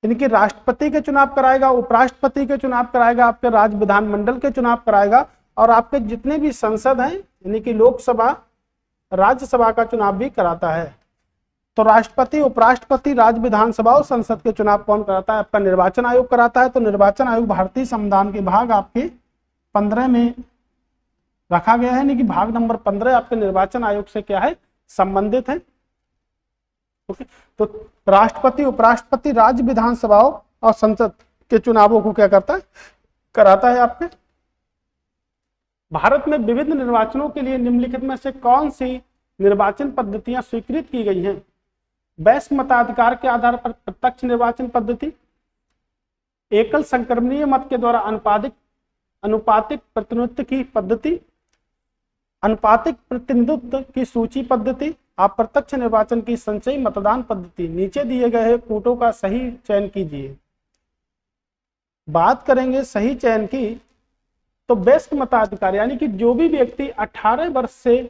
[SPEAKER 1] इनकी राष्ट्रपति के चुनाव कराएगा, उपराष्ट्रपति के चुनाव कराएगा, आपके राज्य विधानमंडल के चुनाव कराएगा, और आपके जितने भी संसद हैं यानी कि लोकसभा राज्यसभा का चुनाव भी कराता है। तो राष्ट्रपति, उपराष्ट्रपति, राज्य विधानसभा और संसद के चुनाव कौन कराता है? आपका निर्वाचन आयोग कराता है। तो निर्वाचन आयोग भारतीय संविधान के भाग आपके 15 में रखा गया है, यानी कि भाग नंबर 15 आपके निर्वाचन आयोग से क्या है संबंधित है। ओके, तो राष्ट्रपति, उपराष्ट्रपति, राज्य विधानसभाओं और संसद के चुनावों को क्या करता है? कराता है आपके। भारत में विभिन्न निर्वाचनों के लिए निम्नलिखित में से कौन सी निर्वाचन पद्धतियां स्वीकृत की गई हैं? वयस्क मताधिकार के आधार पर प्रत्यक्ष निर्वाचन पद्धति, एकल संक्रमणीय मत के द्वारा अनुपातिक प्रतिनिधित्व की पद्धति, अनुपातिक प्रतिनिधित्व की सूची पद्धति, अप्रत्यक्ष निर्वाचन की संचयी मतदान पद्धति, नीचे दिए गए कूटों का सही चयन कीजिए। बात करेंगे सही चयन की, तो बेस्ट मताधिकार यानी कि जो भी व्यक्ति 18 वर्ष से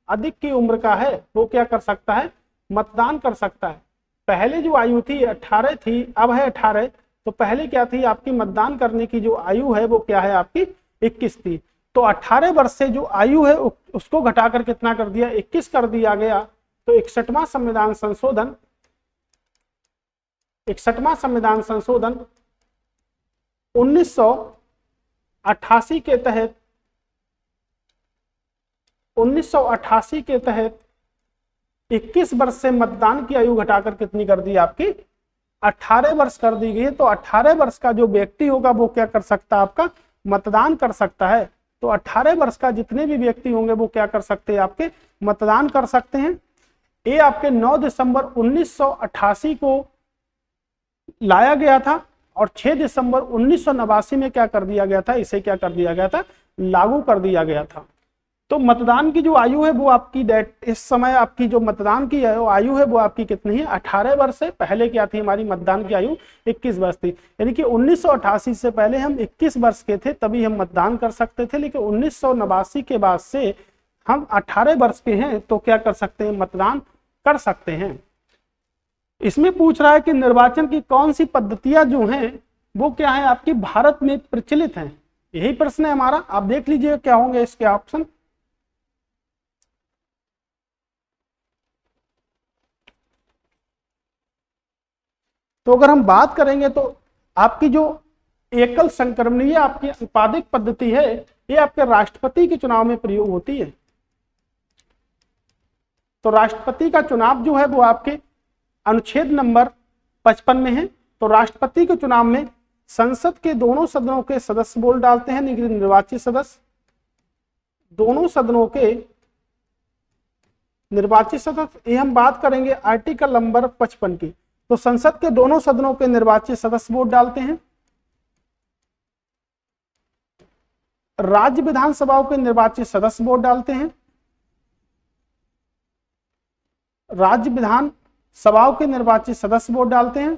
[SPEAKER 1] अधिक की उम्र का है वो क्या कर सकता है, मतदान कर सकता है। पहले जो आयु थी 18 थी, अब है 18, तो पहले क्या थी आपकी मतदान करने की जो आयु है वो क्या है आपकी 21 थी। तो 18 वर्ष से जो आयु है उसको घटाकर कितना कर दिया, 21 कर दिया गया। तो 61वां संविधान संशोधन 1988 के तहत 21 वर्ष से मतदान की आयु घटाकर कितनी कर दी आपकी 18 वर्ष कर दी गई है। तो 18 वर्ष का जो व्यक्ति होगा वो क्या कर सकता है, आपका मतदान कर सकता है। तो 18 वर्ष का जितने भी व्यक्ति होंगे वो क्या कर सकते हैं, आपके मतदान कर सकते हैं। ये आपके 9 दिसंबर 1988 को लाया गया था और 6 दिसंबर 1989 में क्या कर दिया गया था, इसे क्या कर दिया गया था, लागू कर दिया गया था। तो मतदान की जो आयु है वो आपकी इस समय आपकी जो मतदान की आयु है वो आपकी कितनी है, 18 वर्ष है। पहले क्या थी हमारी मतदान की आयु 21 वर्ष थी, यानी कि 1988 से पहले हम 21 वर्ष के थे तभी हम मतदान कर सकते थे, लेकिन 1989 के बाद से हम 18 वर्ष के हैं तो क्या कर सकते हैं, मतदान कर सकते हैं। इसमें पूछ रहा है कि निर्वाचन की कौन सी पद्धतियां जो हैं वो क्या है आपकी भारत में प्रचलित हैं, यही प्रश्न है हमारा। आप देख लीजिए क्या होंगे इसके ऑप्शन। तो अगर हम बात करेंगे तो आपकी जो एकल संक्रमणीय आपकी उत्पादिक पद्धति है ये आपके राष्ट्रपति के चुनाव में प्रयोग होती है। तो राष्ट्रपति का चुनाव जो है वो आपके अनुच्छेद नंबर 55 में है। तो राष्ट्रपति के चुनाव में संसद के दोनों सदनों के सदस्य वोट डालते हैं, निर्वाचित सदस्य, दोनों सदनों के निर्वाचित सदस्य। ये हम बात करेंगे आर्टिकल नंबर 55 की। तो संसद के दोनों सदनों के निर्वाचित सदस्य वोट डालते हैं। राज्य विधानसभाओं के निर्वाचित सदस्य वोट डालते हैं। राज्य विधान सभाओं के निर्वाचित सदस्य वोट डालते हैं।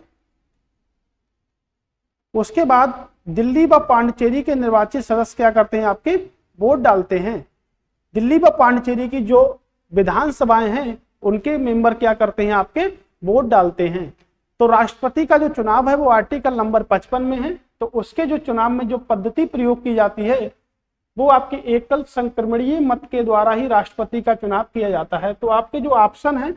[SPEAKER 1] उसके बाद दिल्ली व पांडिचेरी के निर्वाचित सदस्य क्या करते हैं, आपके वोट डालते हैं। दिल्ली व पांडिचेरी की जो विधानसभाएं हैं उनके मेंबर क्या करते हैं, आपके वोट डालते हैं। तो राष्ट्रपति का जो चुनाव है वो आर्टिकल नंबर 55 में है। तो उसके जो चुनाव में जो पद्धति प्रयोग की जाती है वो आपके एकल संक्रमणीय मत के द्वारा ही राष्ट्रपति का चुनाव किया जाता है। तो आपके जो ऑप्शन है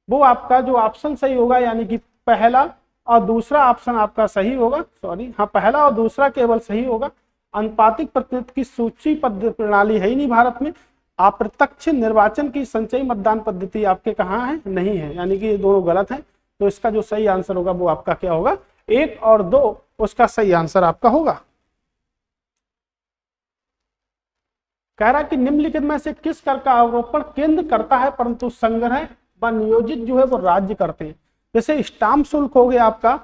[SPEAKER 1] वो आपका जो ऑप्शन सही होगा, यानी कि पहला और दूसरा ऑप्शन आपका सही होगा। पहला और दूसरा केवल सही होगा। अनुपातिक प्रतिनिधित्व की सूची प्रणाली है ही नहीं भारत में। अप्रत्यक्ष निर्वाचन की संचयी मतदान पद्धति आपके कहाँ है, नहीं है, यानी कि ये दोनों गलत है। तो इसका जो सही आंसर होगा वो आपका क्या होगा, 1 और 2 उसका सही आंसर आपका होगा। कह रहा है कि निम्नलिखित में से किस कर का आरोपण केंद्र करता है परंतु संग्रह व नियोजित जो है वो राज्य करते हैं। जैसे स्टाम्प शुल्क हो गया आपका,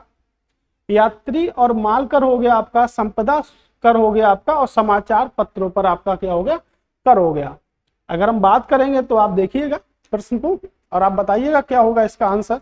[SPEAKER 1] यात्री और माल कर हो गया आपका, संपदा कर हो गया आपका, और समाचार पत्रों पर आपका क्या हो गया, कर हो गया। अगर हम बात करेंगे तो आप देखिएगा प्रश्न को और आप बताइएगा क्या होगा इसका आंसर।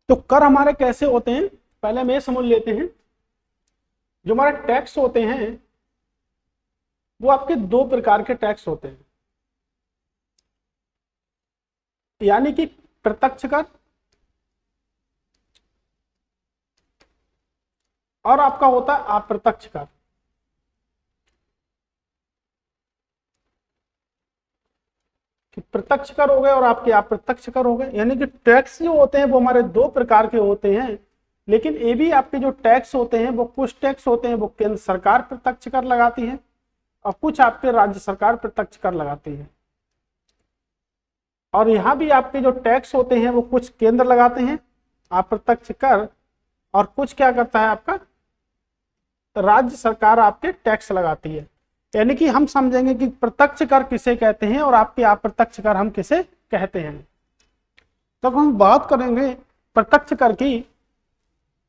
[SPEAKER 1] तो कर हमारे कैसे होते हैं, पहले हम ये समझ लेते हैं। जो हमारे टैक्स होते हैं वो आपके 2 प्रकार के टैक्स होते हैं, यानी कि प्रत्यक्ष कर और आपका होता है अप्रत्यक्ष कर। प्रत्यक्ष कर हो गए और आपके अप्रत्यक्ष कर हो गए। यानी कि टैक्स जो होते हैं वो हमारे 2 प्रकार के होते हैं। लेकिन ये भी आपके जो टैक्स होते हैं वो कुछ टैक्स होते हैं वो केंद्र सरकार प्रत्यक्ष कर लगाती है और कुछ आपके राज्य सरकार प्रत्यक्ष कर लगाती है। और यहाँ भी आपके जो टैक्स होते हैं वो कुछ केंद्र लगाते हैं अप्रत्यक्ष कर, और कुछ क्या करता है आपका राज्य सरकार आपके टैक्स लगाती है। यानी कि हम समझेंगे कि प्रत्यक्ष कर किसे कहते हैं और आपके अप्रत्यक्ष कर हम किसे कहते हैं। तो हम बात करेंगे प्रत्यक्ष कर की,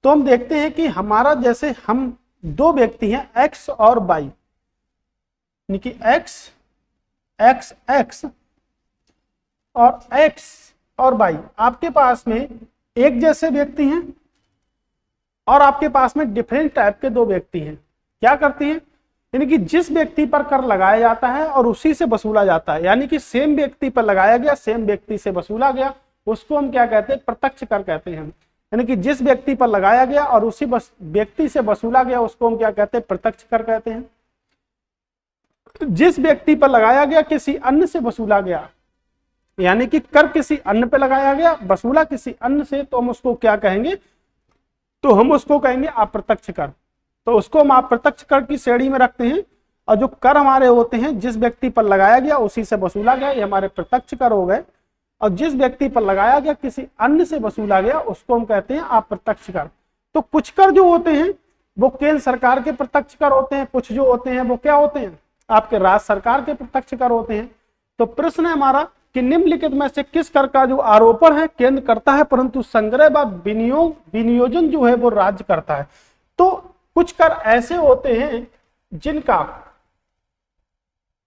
[SPEAKER 1] तो हम देखते हैं कि हमारा जैसे हम दो व्यक्ति हैं एक्स और वाई, यानी कि एक्स और वाई, आपके पास में एक जैसे व्यक्ति हैं और आपके पास में डिफरेंट टाइप के दो व्यक्ति हैं। क्या करती हैं, यानी कि जिस व्यक्ति पर कर लगाया जाता है और उसी से वसूला जाता है, यानी कि सेम व्यक्ति पर लगाया गया सेम व्यक्ति से वसूला गया, उसको हम क्या कहते हैं प्रत्यक्ष कर कहते हैं। यानी कि जिस व्यक्ति पर लगाया गया और उसी व्यक्ति से वसूला गया उसको हम क्या कहते हैं प्रत्यक्ष कर कहते हैं। जिस व्यक्ति पर लगाया गया किसी अन्य से वसूला गया, यानी कि कर किसी अन्य पे लगाया गया वसूला किसी अन्य से, तो हम उसको क्या कहेंगे, तो हम उसको कहेंगे अप्रत्यक्ष कर। तो उसको हम अप्रत्यक्ष कर की श्रेणी में रखते हैं। और जो कर हमारे होते हैं जिस व्यक्ति पर लगाया गया उसी से वसूला गया, ये हमारे प्रत्यक्ष कर हो गए। और जिस व्यक्ति पर लगाया गया किसी अन्य से वसूला गया उसको हम कहते हैं अप्रत्यक्ष कर। तो कुछ कर जो होते हैं वो केंद्र सरकार के प्रत्यक्ष कर होते हैं, कुछ जो होते हैं वो क्या होते हैं आपके राज्य सरकार के प्रत्यक्ष कर होते हैं। तो प्रश्न है हमारा कि निम्नलिखित में से किस कर का जो आरोपण है केंद्र करता है परंतु संग्रह व विनियोजन जो है वो राज्य करता है। तो कुछ कर ऐसे होते हैं जिनका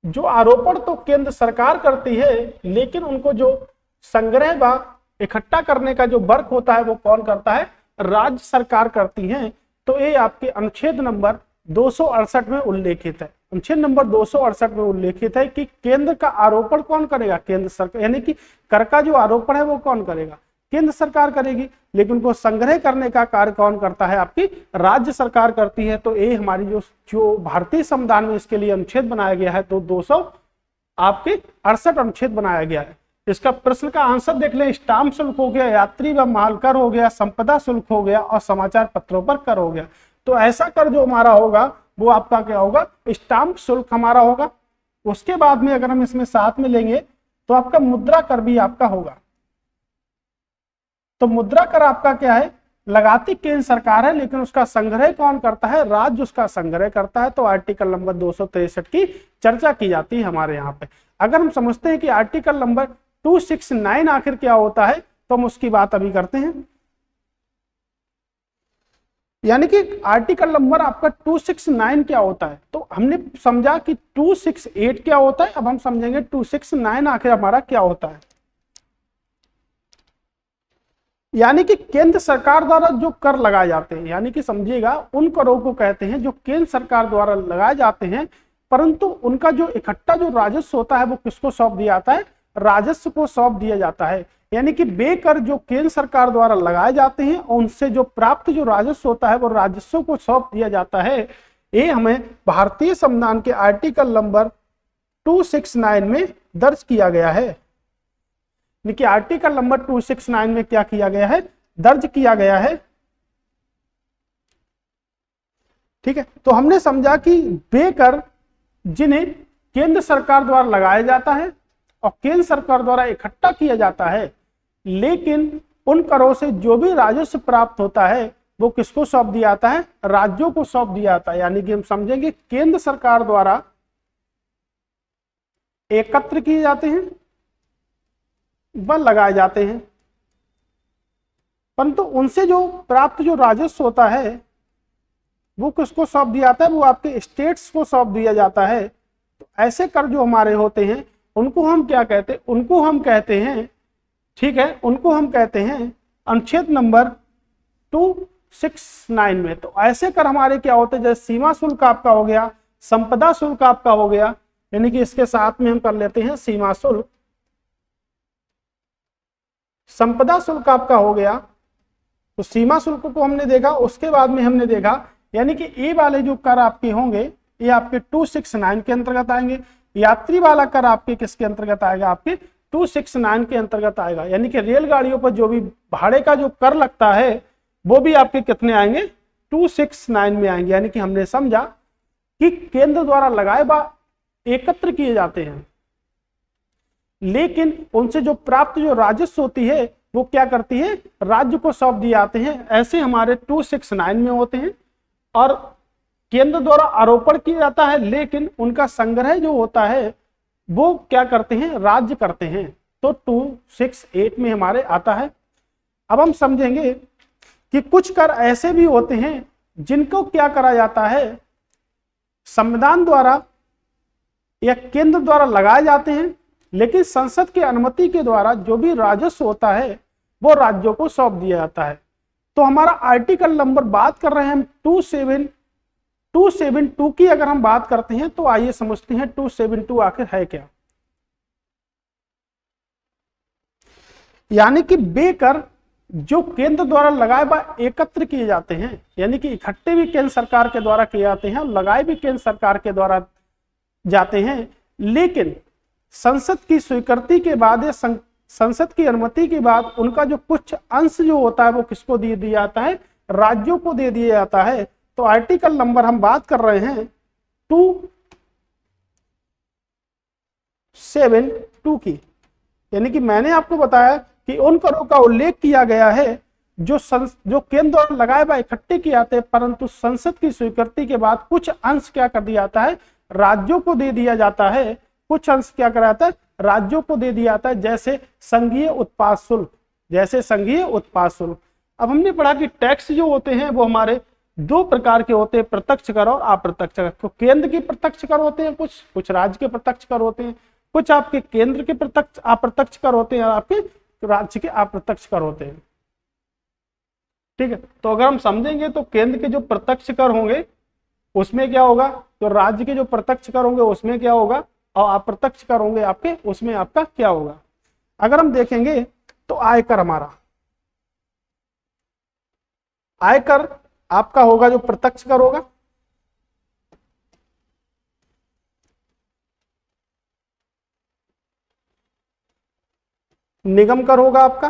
[SPEAKER 1] जो आरोपण तो केंद्र सरकार करती है, लेकिन उनको जो संग्रह व इकट्ठा करने का जो वर्क होता है वो कौन करता है, राज्य सरकार करती है। तो ये आपके अनुच्छेद नंबर 268 में उल्लेखित है। अनुच्छेद नंबर 268 में उल्लेखित है कि केंद्र का आरोपण कौन करेगा, केंद्र सरकार, यानी कि कर का जो आरोपण है वो कौन करेगा, केंद्र सरकार करेगी, लेकिन उनको संग्रह करने का कार्य कौन करता है, आपकी राज्य सरकार करती है। तो ये हमारी जो भारतीय संविधान में इसके लिए अनुच्छेद बनाया गया है तो 268 अनुच्छेद बनाया गया है। इसका प्रश्न का आंसर देख लें, स्टाम्प शुल्क हो गया, यात्री व माल कर हो गया, संपदा शुल्क हो गया और समाचार पत्रों पर कर हो गया। तो ऐसा कर जो हमारा होगा वो आपका क्या होगा, स्टाम्प शुल्क हमारा होगा। उसके बाद में अगर हम इसमें साथ में लेंगे तो आपका मुद्रा कर भी आपका होगा। तो मुद्रा कर आपका क्या है, लगाती केंद्र सरकार है लेकिन उसका संग्रह कौन करता है, राज्य उसका संग्रह करता है। तो आर्टिकल नंबर 263 की चर्चा की जाती है हमारे यहाँ पे। अगर हम समझते हैं कि आर्टिकल नंबर 269 आखिर क्या होता है तो हम उसकी बात अभी करते हैं। यानी कि आर्टिकल नंबर आपका 269 क्या होता है, तो हमने समझा कि 268 क्या होता है, अब हम समझेंगे 269 आखिर हमारा क्या होता है। यानी कि केंद्र सरकार द्वारा जो कर लगाए जाते हैं, यानी कि समझिएगा उन करों को कहते हैं जो केंद्र सरकार द्वारा लगाए जाते हैं, परंतु उनका जो इकट्ठा जो राजस्व होता है वो किसको सौंप दिया जाता है, राजस्व को सौंप दिया जाता है। यानी कि बेकर जो केंद्र सरकार द्वारा लगाए जाते हैं उनसे जो प्राप्त जो राजस्व होता है वो राजस्व को सौंप दिया जाता है। ये हमें भारतीय संविधान के आर्टिकल नंबर 269 में दर्ज किया गया है। देखिए आर्टिकल नंबर 269 में क्या किया गया है, दर्ज किया गया है। ठीक है, तो हमने समझा कि बेकर जिन्हें केंद्र सरकार द्वारा लगाया जाता है और केंद्र सरकार द्वारा इकट्ठा किया जाता है, लेकिन उन करों से जो भी राजस्व प्राप्त होता है वो किसको सौंप दिया जाता है, राज्यों को सौंप दिया जाता है। यानी कि हम समझेंगे केंद्र सरकार द्वारा एकत्र किए जाते हैं व लगाए जाते हैं, परंतु उनसे जो प्राप्त जो राजस्व होता है वो किसको सौंप दिया जाता है, वो आपके स्टेट्स को सौंप दिया जाता है। तो ऐसे कर जो हमारे होते हैं उनको हम क्या कहते हैं, उनको हम कहते हैं, ठीक है, उनको हम कहते हैं अनुच्छेद नंबर 269 में। तो ऐसे कर हमारे क्या होते हैं, जैसे सीमा शुल्क आपका हो गया, संपदा शुल्क आपका हो गया, यानी कि इसके साथ में हम कर लेते हैं सीमा शुल्क, संपदा शुल्क आपका हो गया। तो सीमा शुल्क को हमने देखा, उसके बाद में हमने देखा यानी कि ये वाले जो कर आपके होंगे ये आपके 269 के अंतर्गत आएंगे। यात्री वाला कर आपके किसके अंतर्गत आएगा, आपके 269 के अंतर्गत आएगा। यानी कि रेलगाड़ियों पर जो भी भाड़े का जो कर लगता है वो भी आपके कितने आएंगे, 269 में आएंगे। यानी कि हमने समझा कि केंद्र द्वारा लगाए बा एकत्र किए जाते हैं, लेकिन उनसे जो प्राप्त जो राजस्व होती है वो क्या करती है, राज्य को सौंप दिए जाते हैं। ऐसे हमारे 269 में होते हैं। और केंद्र द्वारा आरोपण किया जाता है, लेकिन उनका संग्रह जो होता है वो क्या करते हैं, राज्य करते हैं। तो 268 में हमारे आता है। अब हम समझेंगे कि कुछ कर ऐसे भी होते हैं जिनको क्या करा जाता है, संविधान द्वारा या केंद्र द्वारा लगाए जाते हैं, लेकिन संसद की अनुमति के द्वारा जो भी राजस्व होता है वो राज्यों को सौंप दिया जाता है। तो हमारा आर्टिकल नंबर बात कर रहे हैं हम 272 की अगर हम बात करते हैं, तो आइए समझते हैं 272 आखिर है क्या। यानी कि बेकर जो केंद्र द्वारा लगाए बा एकत्र किए जाते हैं, यानी कि इकट्ठे भी केंद्र सरकार के द्वारा किए जाते हैं और लगाए भी केंद्र सरकार के द्वारा जाते हैं, लेकिन संसद की स्वीकृति के बाद या संसद की अनुमति के बाद उनका जो कुछ अंश जो होता है वो किसको दे दिया जाता है, राज्यों को दे दिया जाता है। तो आर्टिकल नंबर हम बात कर रहे हैं 272 की। यानी कि मैंने आपको बताया कि उन करों का उल्लेख किया गया है जो केंद्र द्वारा लगाए बा इकट्ठे किए जाते हैं, परंतु संसद की स्वीकृति के बाद कुछ अंश क्या कर दिया जाता है, राज्यों को दे दिया जाता है। कुछ अंश क्या करा जाता है, राज्यों को दे दिया जाता है, जैसे संघीय उत्पाद शुल्क, जैसे संघीय उत्पाद शुल्क। अब हमने पढ़ा कि टैक्स जो होते हैं वो हमारे दो प्रकार के होते हैं, प्रत्यक्ष कर और अप्रत्यक्ष कर। तो केंद्र के प्रत्यक्ष कर होते हैं, कुछ राज्य के प्रत्यक्ष कर होते हैं, कुछ आपके केंद्र के प्रत्यक्ष अप्रत्यक्ष कर होते हैं और आपके राज्य के अप्रत्यक्ष कर होते हैं। ठीक है, तो अगर हम समझेंगे तो केंद्र के जो प्रत्यक्ष कर होंगे उसमें क्या होगा, तो राज्य के जो प्रत्यक्ष कर होंगे उसमें क्या होगा, और अप्रत्यक्ष कर होंगे आपके उसमें आपका क्या होगा। अगर हम देखेंगे तो आयकर, हमारा आयकर आपका होगा जो प्रत्यक्ष कर होगा, निगम कर होगा आपका,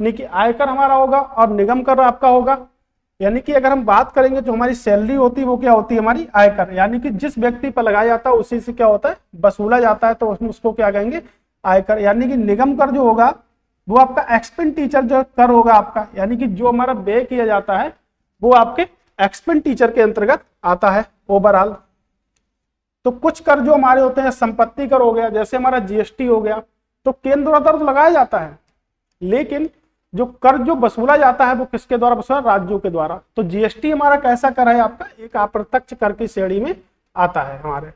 [SPEAKER 1] यानी कि आयकर हमारा होगा और निगम कर आपका होगा। यानी कि अगर हम बात करेंगे जो हमारी सैलरी होती है वो क्या होती है, हमारी आयकर। यानी कि जिस व्यक्ति पर लगाया जाता है उसी से क्या होता है, वसूला जाता है, तो उसमें उसको क्या कहेंगे, आयकर। यानी कि निगम कर जो होगा वो आपका एक्सपेंडिचर जो कर होगा आपका, यानी कि जो हमारा व्यय किया जाता है वो आपके एक्सपेंडिचर के अंतर्गत आता है ओवरऑल। तो कुछ कर जो हमारे होते हैं, संपत्ति कर हो गया, जैसे हमारा जीएसटी हो गया, तो केंद्र द्वारा तो लगाया जाता है, लेकिन जो कर जो वसूला जाता है वो किसके द्वारा वसूला, राज्यों के द्वारा। तो जीएसटी हमारा कैसा कर है आपका, एक अप्रत्यक्ष कर की श्रेणी में आता है हमारे।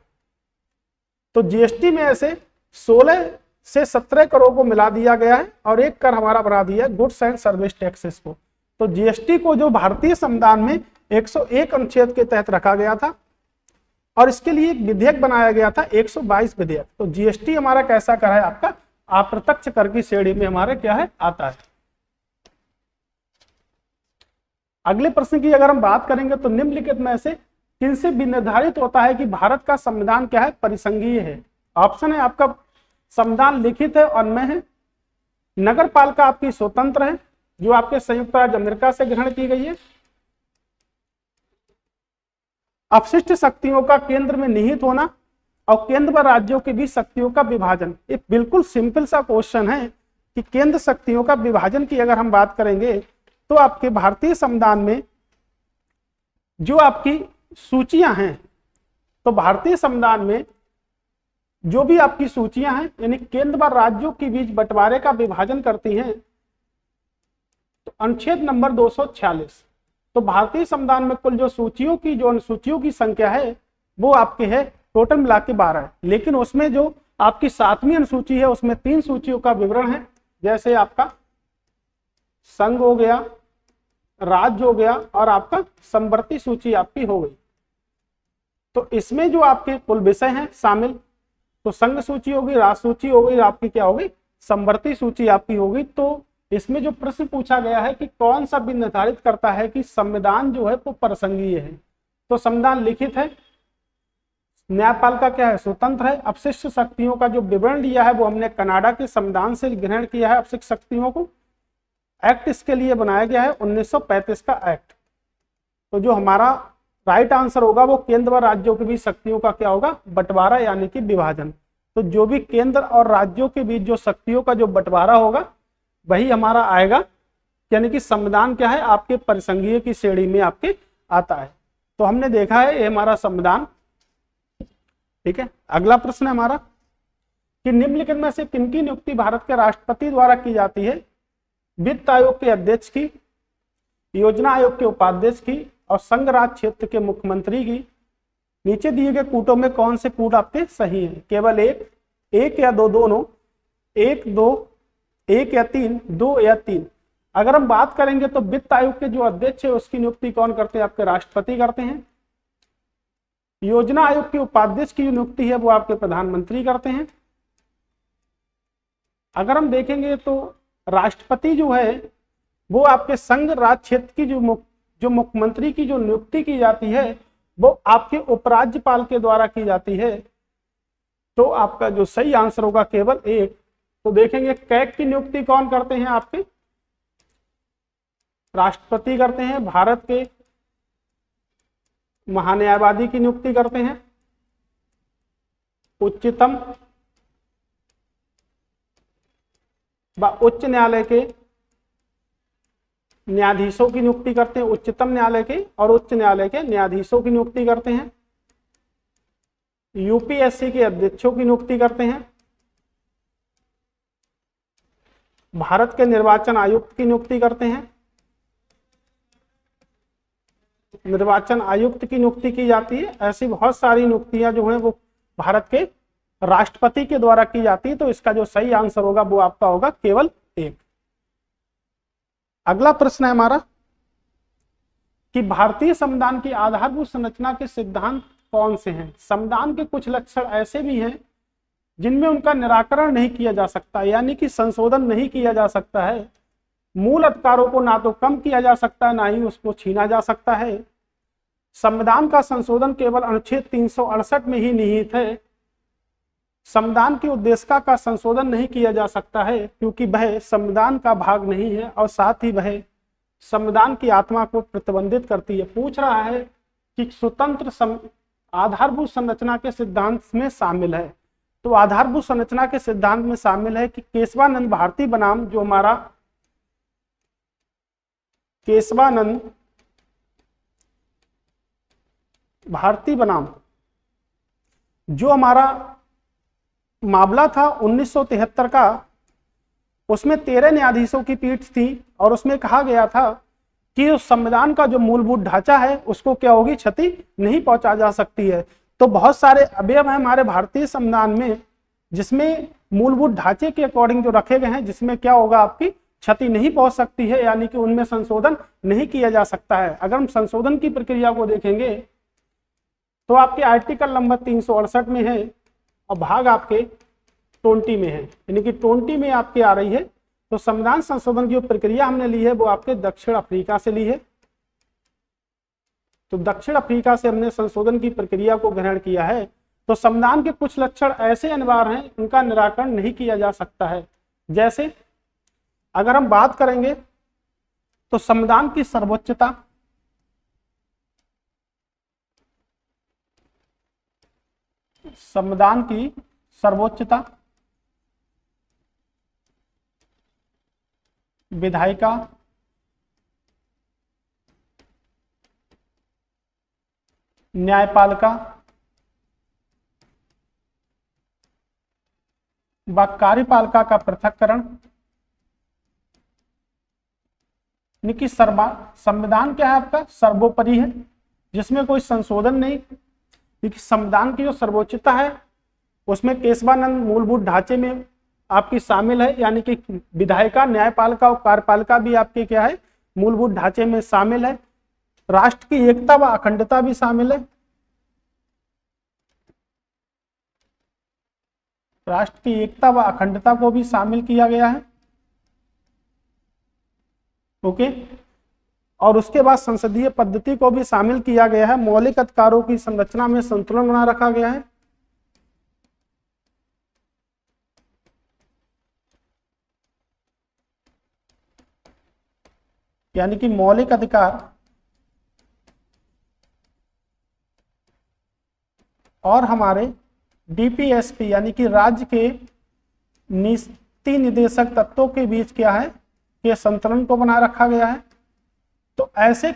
[SPEAKER 1] तो जीएसटी में ऐसे 16 से 17 करोड़ को मिला दिया गया है और एक कर हमारा बना दिया है गुड्स एंड सर्विस टैक्सेस को। तो जीएसटी को जो भारतीय संविधान में 101 अनुच्छेद के तहत रखा गया था और इसके लिए एक विधेयक बनाया गया था 122 विधेयक। तो जीएसटी हमारा कैसा कर है आपका, अप्रत्यक्ष कर की श्रेणी में हमारे क्या है, आता है। अगले प्रश्न की अगर हम बात करेंगे तो निम्नलिखित में से किनसे भी निर्धारित होता है कि भारत का संविधान क्या है, परिसंघीय है। ऑप्शन है आपका संविधान लिखित है और में है, नगर पालिका आपकी स्वतंत्र है जो आपके संयुक्त राज्य अमेरिका से ग्रहण की गई है, अपशिष्ट शक्तियों का केंद्र में निहित होना और केंद्र व राज्यों के बीच शक्तियों का विभाजन। एक बिल्कुल सिंपल सा क्वेश्चन है कि केंद्र शक्तियों का विभाजन की अगर हम बात करेंगे तो आपके भारतीय संविधान में जो आपकी सूचियां हैं, तो भारतीय संविधान में जो भी आपकी सूचियां हैं यानी केंद्र व राज्यों के बीच बंटवारे का विभाजन करती हैं, तो अनुच्छेद नंबर 246। तो भारतीय संविधान में कुल जो अनुसूचियों की संख्या है वो आपके है टोटल मिला के 12 है, लेकिन उसमें जो आपकी 7वीं अनुसूची है उसमें 3 सूचियों का विवरण है, जैसे आपका संघ हो गया, राज्य हो गया और आपका समवर्ती सूची आपकी हो गई। तो इसमें जो आपके कुल विषय हैं शामिल, तो संघ सूची होगी, राज्य सूची होगी, आपकी क्या होगी, समवर्ती सूची आपकी होगी। तो इसमें जो प्रश्न पूछा गया है कि कौन सा भी निर्धारित करता है कि संविधान जो है वो परिसंघीय है, तो संविधान लिखित है, न्यायपालिका क्या है, स्वतंत्र है, अपशिष्ट शक्तियों का जो विवरण दिया है वो हमने कनाडा के संविधान से ग्रहण किया है अपशिष्ट शक्तियों को, एक्ट इसके लिए बनाया गया है 1935 का एक्ट। तो जो हमारा राइट आंसर होगा वो केंद्र व राज्यों के बीच शक्तियों का क्या होगा, बंटवारा यानी कि विभाजन। तो जो भी केंद्र और राज्यों के बीच जो शक्तियों का जो बंटवारा होगा वही हमारा आएगा, यानी कि संविधान क्या है आपके परिसंघीय की श्रेणी में आपके आता है। तो हमने देखा है ये हमारा संविधान। ठीक है, अगला प्रश्न है हमारा कि निम्नलिखित में से किनकी नियुक्ति भारत के राष्ट्रपति द्वारा की जाती है? वित्त आयोग के अध्यक्ष की, योजना आयोग के उपाध्यक्ष की और संघ राज्य क्षेत्र के मुख्यमंत्री की। नीचे दिए गए कूटों में कौन से कूट आपके सही हैं? केवल एक या दो, दोनों, एक दो, एक या तीन, दो या तीन। अगर हम बात करेंगे तो वित्त आयोग के जो अध्यक्ष है उसकी नियुक्ति कौन करते हैं? आपके राष्ट्रपति करते हैं। योजना आयोग के उपाध्यक्ष की नियुक्ति है वो आपके प्रधानमंत्री करते हैं। अगर हम देखेंगे तो राष्ट्रपति जो है वो आपके संघ राज्य क्षेत्र की जो मुख्यमंत्री की जो नियुक्ति की जाती है वो आपके उपराज्यपाल के द्वारा की जाती है। तो आपका जो सही आंसर होगा केवल एक। तो देखेंगे कैग की नियुक्ति कौन करते हैं? आपके राष्ट्रपति करते हैं। भारत के महान्यायवादी की नियुक्ति करते हैं। उच्चतम व उच्च न्यायालय के न्यायाधीशों की नियुक्ति करते हैं। उच्चतम न्यायालय के और उच्च न्यायालय के न्यायाधीशों की नियुक्ति करते हैं। यूपीएससी के अध्यक्षों की नियुक्ति करते हैं। भारत के निर्वाचन आयुक्त की नियुक्ति करते हैं। निर्वाचन आयुक्त की नियुक्ति की जाती है। ऐसी बहुत सारी नियुक्तियां जो हैं वो भारत के राष्ट्रपति के द्वारा की जाती है। तो इसका जो सही आंसर होगा वो आपका होगा केवल एक। अगला प्रश्न है हमारा कि भारतीय संविधान की आधारभूत संरचना के सिद्धांत कौन से हैं? संविधान के कुछ लक्षण ऐसे भी हैं जिनमें उनका निराकरण नहीं किया जा सकता, यानी कि संशोधन नहीं किया जा सकता है। मूल अधिकारों को ना तो कम किया जा सकता है ना ही उसको छीना जा सकता है। संविधान का संशोधन केवल अनुच्छेद 368 में ही निहित है। संविधान की उद्देशिका का संशोधन नहीं किया जा सकता है क्योंकि वह संविधान का भाग नहीं है और साथ ही वह संविधान की आत्मा को प्रतिबंधित करती है। पूछ रहा है कि स्वतंत्र आधारभूत संरचना के सिद्धांत में शामिल है। तो आधारभूत संरचना के सिद्धांत में शामिल है कि केशवानंद भारती बनाम जो हमारा केशवानंद भारती बनाम जो हमारा मामला था 1973 का, उसमें 13 न्यायाधीशों की पीठ थी और उसमें कहा गया था कि उस संविधान का जो मूलभूत ढांचा है उसको क्या होगी, क्षति नहीं पहुंचा जा सकती है। तो बहुत सारे अवयव हैं हमारे भारतीय संविधान में जिसमें मूलभूत ढांचे के अकॉर्डिंग जो रखे गए हैं जिसमें क्या होगा, आपकी क्षति नहीं पहुंच सकती है, यानी कि उनमें संशोधन नहीं किया जा सकता है। अगर हम संशोधन की प्रक्रिया को देखेंगे तो आपके आर्टिकल नंबर 368 में है और भाग आपके 20 में है, यानी कि 20 में आपके आ रही है। तो संविधान संशोधन की जो प्रक्रिया हमने ली है वो आपके दक्षिण अफ्रीका से ली है। तो दक्षिण अफ्रीका से हमने संशोधन की प्रक्रिया को ग्रहण किया है। तो संविधान के कुछ लक्षण ऐसे अनिवार्य हैं उनका निराकरण नहीं किया जा सकता है। जैसे अगर हम बात करेंगे तो संविधान की सर्वोच्चता, संविधान की सर्वोच्चता, विधायिका, न्यायपालिका व कार्यपालिका का पृथक्करण, कि संविधान क्या है आपका, सर्वोपरि है जिसमें कोई संशोधन नहीं। क्योंकि संविधान की जो सर्वोच्चता है उसमें केशवानंद मूलभूत ढांचे में आपकी शामिल है, यानी कि विधायिका, न्यायपालिका और कार्यपालिका भी आपके क्या है, मूलभूत ढांचे में शामिल है। राष्ट्र की एकता व अखंडता भी शामिल है। राष्ट्र की एकता व अखंडता को भी शामिल किया गया है। ओके, और उसके बाद संसदीय पद्धति को भी शामिल किया गया है। मौलिक अधिकारों की संरचना में संतुलन बना रखा गया है। यानी कि मौलिक अधिकार और हमारे डीपीएसपी यानी कि राज्य के नीति निदेशक तत्वों के बीच क्या है कि संतुलन को बनाए रखा गया है। तो ऐसे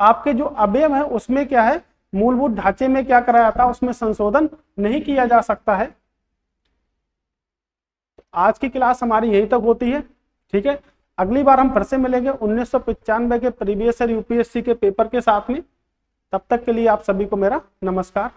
[SPEAKER 1] आपके जो अवयव है उसमें क्या है, मूलभूत ढांचे में क्या कराया जाता है, उसमें संशोधन नहीं किया जा सकता है। आज की क्लास हमारी यहीं तक होती है, ठीक है। अगली बार हम फिर से मिलेंगे 1995 के प्रीवियस ईयर यूपीएससी के पेपर के साथ में। तब तक के लिए आप सभी को मेरा नमस्कार।